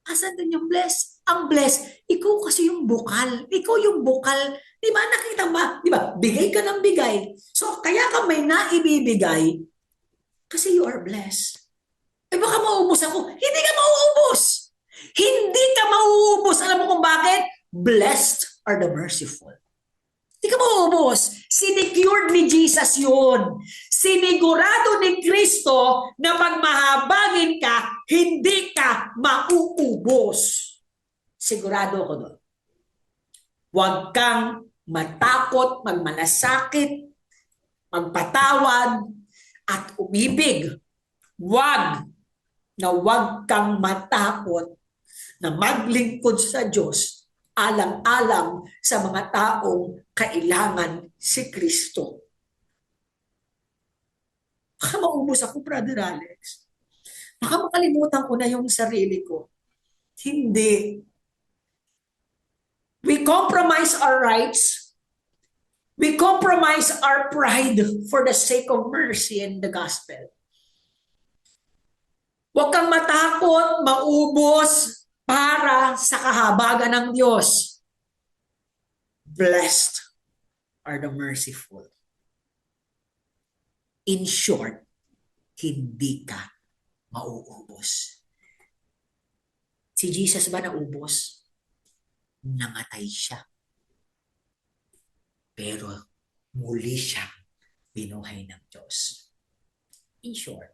Asan dun yung blessed? Ang blessed, ikaw kasi yung bukal. Ikaw yung bukal. Di ba? Nakita ba? Di ba? Bigay ka ng bigay. So, kaya ka may naibibigay kasi you are blessed. Eh baka mauubos ako. Hindi ka mauubos. Hindi ka mauubos. Alam mo kung bakit? Blessed are the merciful. Hindi ka mauubos. Sinecured ni Jesus yun. Sinigurado ni Kristo na pag mahabagin ka, hindi ka mauubos. Sigurado ako doon. Huwag kang matakot, magmalasakit, magpatawad, at umibig. Huwag kang matakot na maglingkod sa Diyos alang-alang sa mga taong kailangan si Kristo. Baka maubos ako, Brother Alex. Baka makalimutan ko na yung sarili ko. Hindi. We compromise our rights. We compromise our pride for the sake of mercy and the gospel. Huwag kang matakot, maubos para sa kahabagan ng Diyos. Blessed are the merciful. In short, hindi ka mauubos. Si Jesus ba naubos? Namatay siya. Pero muli siyang binuhay ng Diyos. In short,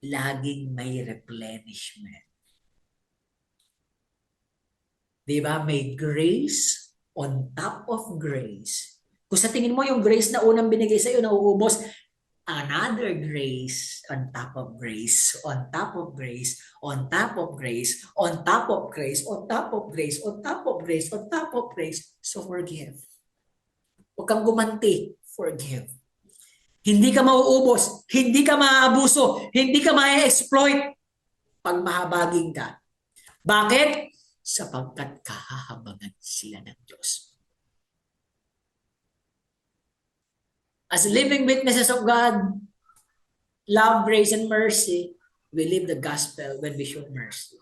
laging may replenishment. Diba? May grace on top of grace. Kung sa tingin mo yung grace na unang binigay sa'yo nauubos, another grace on top of grace, on top of grace, on top of grace, on top of grace, on top of grace, on top of grace, on top of grace. So forgive. Huwag kang gumanti. Forgive. Hindi ka mauubos, hindi ka maaabuso, hindi ka ma-exploit pag mahabagin ka. Bakit? Sapagkat kahahabangan sila ng Diyos. As living witnesses of God, love, grace, and mercy, we live the gospel when we show mercy.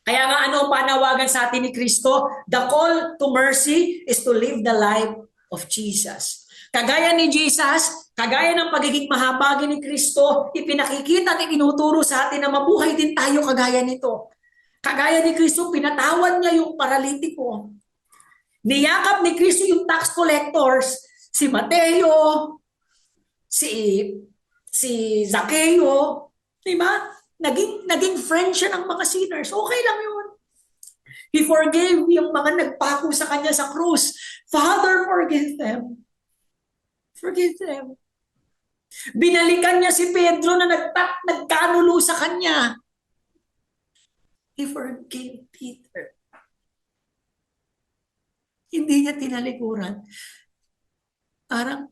Kaya nga ano panawagan sa atin ni Kristo? The call to mercy is to live the life of Jesus. Kagaya ni Jesus, kagaya ng pagiging mahabagin ni Kristo, ipinakikita at itinuturo sa atin na mabuhay din tayo kagaya nito. Kagaya ni Kristo, pinatawad niya yung paralitiko. Niyakap ni Kristo yung tax collectors, si Mateo, si Zaccheo, di ba? Naging friend siya ng mga sinners. Okay lang yun. He forgave yung mga nagpako sa kanya sa krus. Father, forgive them. Forgive them. Binalikan niya si Pedro na nagkanulo sa kanya. He forgave Peter. Hindi niya tinalikuran. Parang,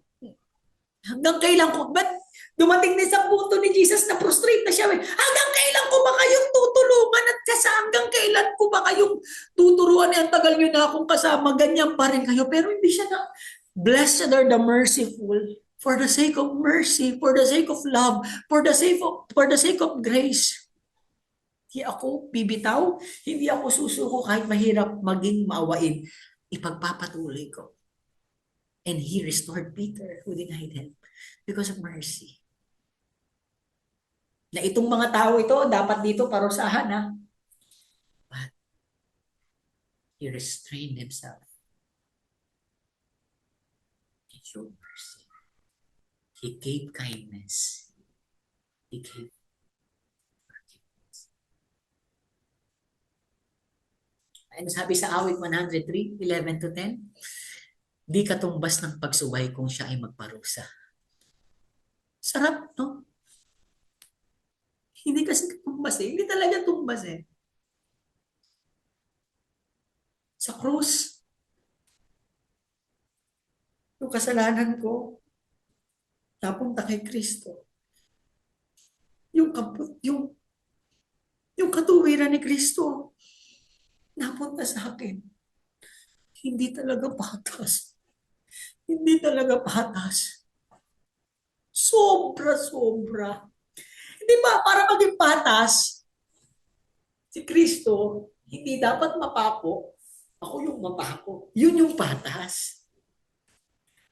hanggang kailan ko, ba't dumating na sa punto ni Jesus na frustrate na siya. Hanggang kailan ko ba kayong tutulungan at hanggang kailan ko ba kayong tuturuan? Ang tagal nyo na akong kasama, ganyan pa rin kayo. Pero hindi siya na, blessed are the merciful for the sake of mercy, for the sake of love, for the sake of grace. Hindi ako bibitaw, hindi ako susuko kahit mahirap maging maawain. Ipagpapatuloy ko. And he restored Peter who denied him because of mercy. Na itong mga tao ito, dapat dito parusahan na. But he restrained himself. He showed mercy. He gave kindness. He gave forgiveness. Ano sabi sa awit 103, 11-10? Di katumbas ng pagsuway kung siya ay magparusa. Sarap, no? Hindi kasi tumbas eh. Hindi talaga tumbas eh. Sa krus, yung kasalanan ko, napunta kay Kristo. Yung katuwiran ni Kristo, napunta sa akin. Hindi talaga patas. Hindi talaga patas. Sobra-sobra. Di ba, para maging patas, si Kristo, hindi dapat mapako. Ako yung mapako. Yun yung patas.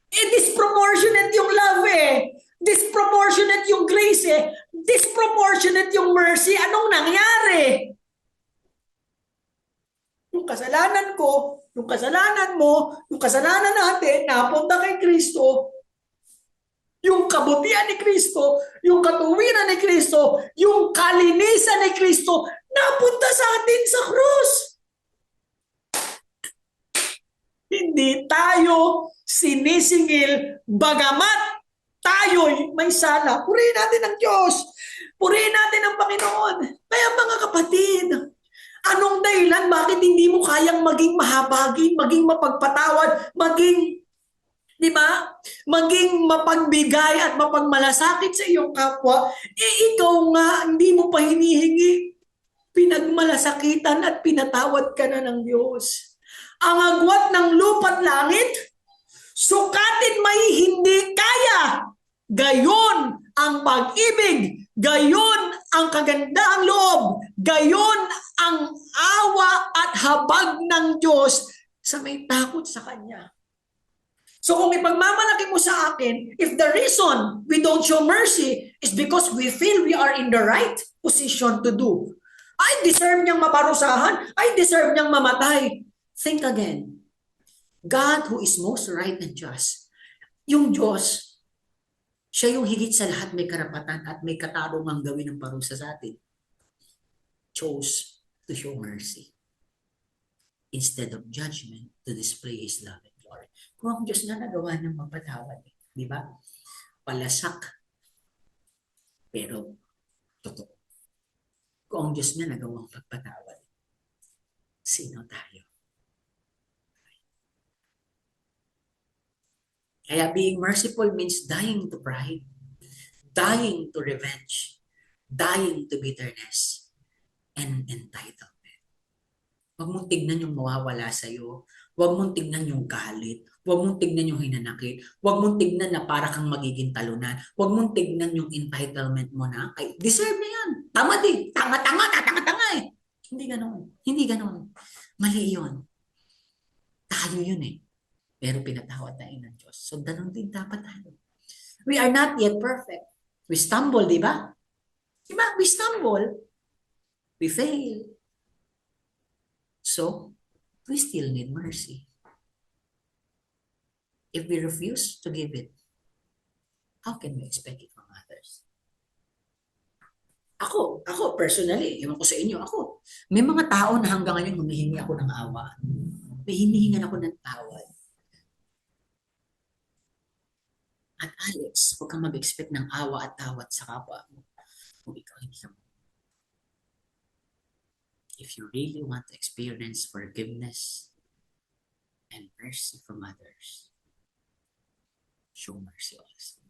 Disproportionate yung love eh. Disproportionate yung grace eh. Disproportionate yung mercy. Anong nangyari? Yung kasalanan ko, yung kasalanan mo, yung kasalanan natin, napunta kay Kristo. Yung kabutihan ni Kristo, yung katuwiran ni Kristo, yung kalinisan ni Kristo, napunta sa atin sa krus. Hindi tayo sinisingil, bagamat tayo'y may sala. Purihin natin ang Diyos. Purihin natin ang Panginoon. Kaya mga kapatid, anong dahilan bakit hindi mo kayang maging mahabagin, maging mapagpatawad, maging, di ba? Maging mapagbigay at mapagmalasakit sa iyong kapwa, ikaw nga, hindi mo pa hinihingi. Pinagmalasakitan at pinatawad ka na ng Diyos. Ang agwat ng lupa't langit, sukatin may hindi kaya. Gayon ang pag-ibig, gayon ang kagandahang loob, gayon ang awa at habag ng Diyos sa may takot sa Kanya. So kung ipagmamalaki mo sa akin, if the reason we don't show mercy is because we feel we are in the right position to do, I deserve niyang maparusahan, I deserve niyang mamatay. Think again. God who is most right and just, yung Diyos, siya yung higit sa lahat may karapatan at may katarungang gawin ng parusa sa atin, chose to show mercy instead of judgment to display His love and glory. Kung ang Diyos na nagawa ng mapatawad, di ba? Palasak, pero totoo. Kung ang Diyos na nagawang pagpatawad, sino tayo? Kaya being merciful means dying to pride, dying to revenge, dying to bitterness, and entitlement. Huwag mong tignan yung mawawala sa'yo. Huwag mong tignan yung galit. Huwag mong tignan yung hinanakit. Huwag mong tignan na para kang magiging talunan. Huwag mong tignan yung entitlement mo na, ay, deserve na yan. Tama din. Tanga eh. Hindi ganon. Hindi ganon. Mali yun. Tayo yun eh. pero pinatawad tayo ng Diyos. So, ganun din dapat tayo. We are not yet perfect. We stumble, di ba? Di ba? We stumble. We fail. So, we still need mercy. If we refuse to give it, how can we expect it from others? Ako personally, ewan ko sa inyo, may mga tao na hanggang ngayon humihingi ako ng awa. May hinihingan ako ng tawad. At Alex, huwag kang mag-expect ng awa at tawad sa kapwa mo kung ikaw hindi ka. If you really want to experience forgiveness and mercy from others, show mercy also.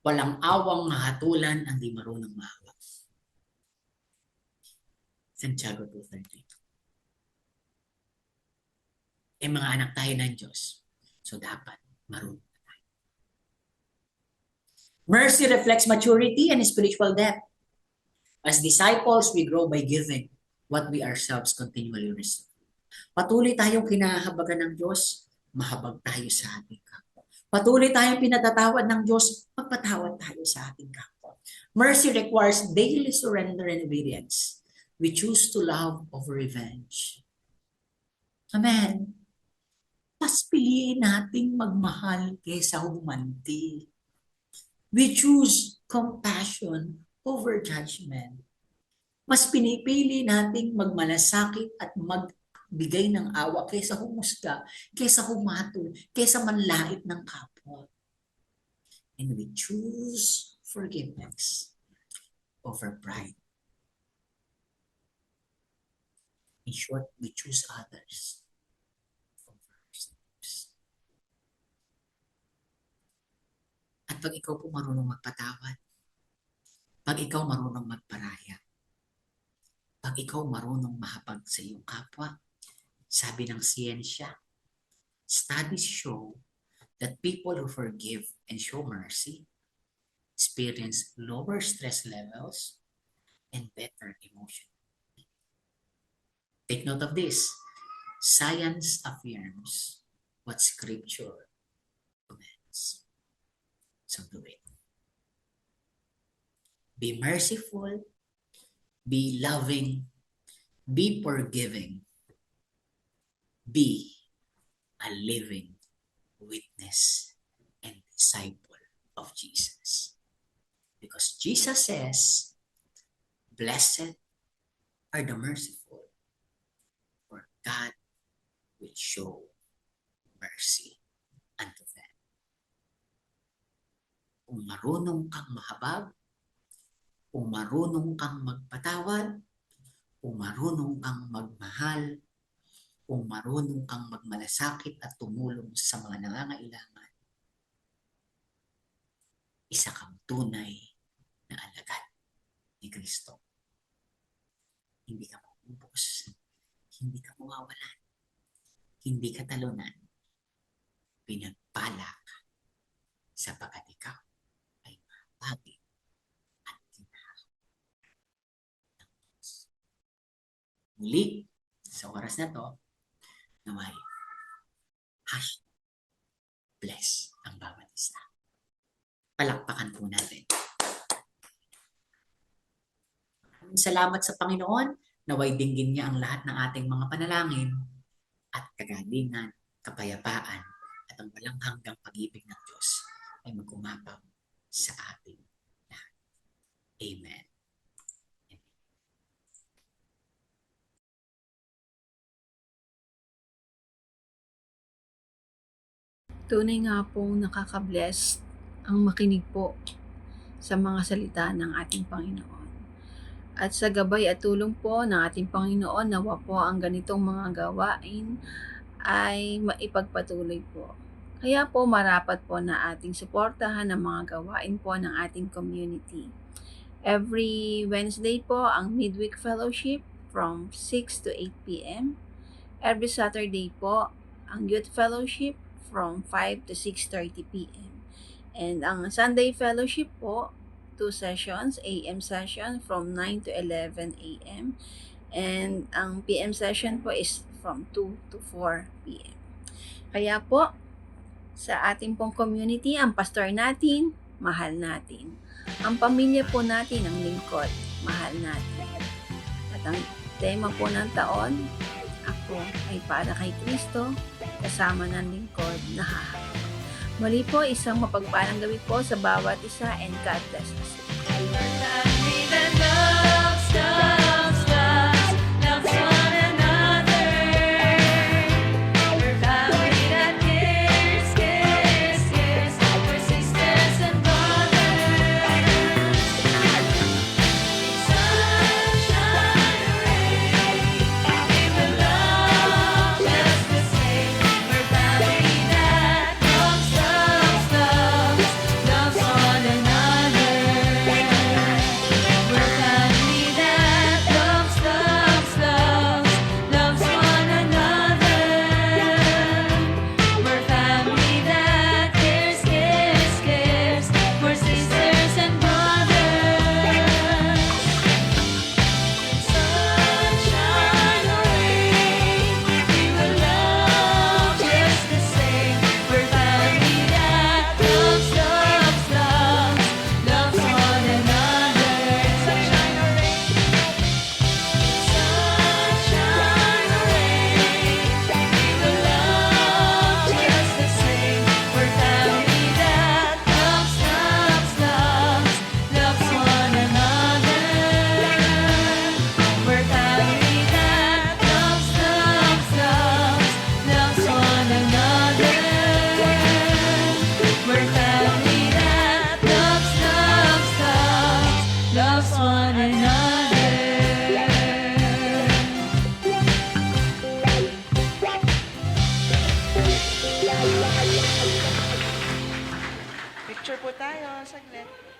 Walang awang mahatulan ang di marunong maawa. Santiago 2:13. Mga anak tayo ng Diyos, so dapat marunong na tayo. Mercy reflects maturity and spiritual depth. As disciples, we grow by giving what we ourselves continually receive. Patuloy tayong kinahabagan ng Diyos, mahabag tayo sa ating kapwa. Patuloy tayong pinatatawad ng Diyos, magpatawad tayo sa ating kapwa. Mercy requires daily surrender and obedience. We choose to love over revenge. Amen. Mas piliin nating magmahal kaysa humanti. We choose compassion over judgment. Mas pinipili nating magmalasakit at magbigay ng awa kaysa humusga, kaysa humatol, kaysa manlait ng kapwa. And we choose forgiveness over pride. In short, we choose others over ourselves. At pag ikaw po marunong magpatawad, pag ikaw marunong magparaya, pag ikaw marunong mahapag sa iyong kapwa, sabi ng siyensya, studies show that people who forgive and show mercy experience lower stress levels and better emotion. Take note of this. Science affirms what Scripture commands. So do it. Be merciful, be loving, be forgiving, be a living witness and disciple of Jesus. Because Jesus says, blessed are the merciful, for God will show mercy unto them. Kung marunong kang mahabag, kung marunong kang magpatawad, kung marunong kang magmahal, kung marunong kang magmalasakit at tumulong sa mga nangangailangan, isa kang tunay na alagad ni Kristo. Hindi ka maubos, hindi ka mawawalan, hindi ka talunan, pinagpala ka sapagkat ikaw ay mabagay at tinahak ng Diyos. Muli, sa oras na to, naway, bless ang bawat isa. Palakpakan po natin. Salamat sa Panginoon, naway dinggin niya ang lahat ng ating mga panalangin at kagalingan, kapayapaan at ang walang hanggang pag-ibig ng Diyos ay magkumapaw sa ating lahat. Amen. Tunay nga pong nakaka-bless ang makinig po sa mga salita ng ating Panginoon. At sa gabay at tulong po ng ating Panginoon, nawa po ang ganitong mga gawain ay maipagpatuloy po. Kaya po marapat po na ating suportahan ang mga gawain po ng ating community. Every Wednesday po ang Midweek Fellowship from 6 to 8 p.m. Every Saturday po ang Youth Fellowship from 5 to 6:30 p.m. And ang Sunday Fellowship po, 2 sessions, AM session from 9 to 11 a.m. And ang PM session po is from 2 to 4 p.m. Kaya po, sa ating pong community, ang pastor natin, mahal natin. Ang pamilya po natin, ang lingkod, mahal natin. At ang tema po ng taon, ako ay para kay Kristo, kasama ng lingkod na haharap. Muli po, isang mapagpalang gabi po sa bawat isa and God bless us. Family that loves, loves, loves, loves one another. We're family that cares, cares, cares. We're sisters and brothers. Sunshine or rain, we will love just the same. We're family that loves, loves, loves, loves one another. We're family that loves, loves, loves, loves one another. We're family that cares, cares, cares. We're sisters and brothers. Sunshine or rain, we will love just the same. We're family that loves, loves, loves, loves one another. Sunshine or rain, sunshine or rain, we will love just the same. We're family that loves, loves, loves, loves one another. We're family that loves, loves, loves, loves one another. We're family that loves, loves, loves, loves one another. Picture po tayo, saglit.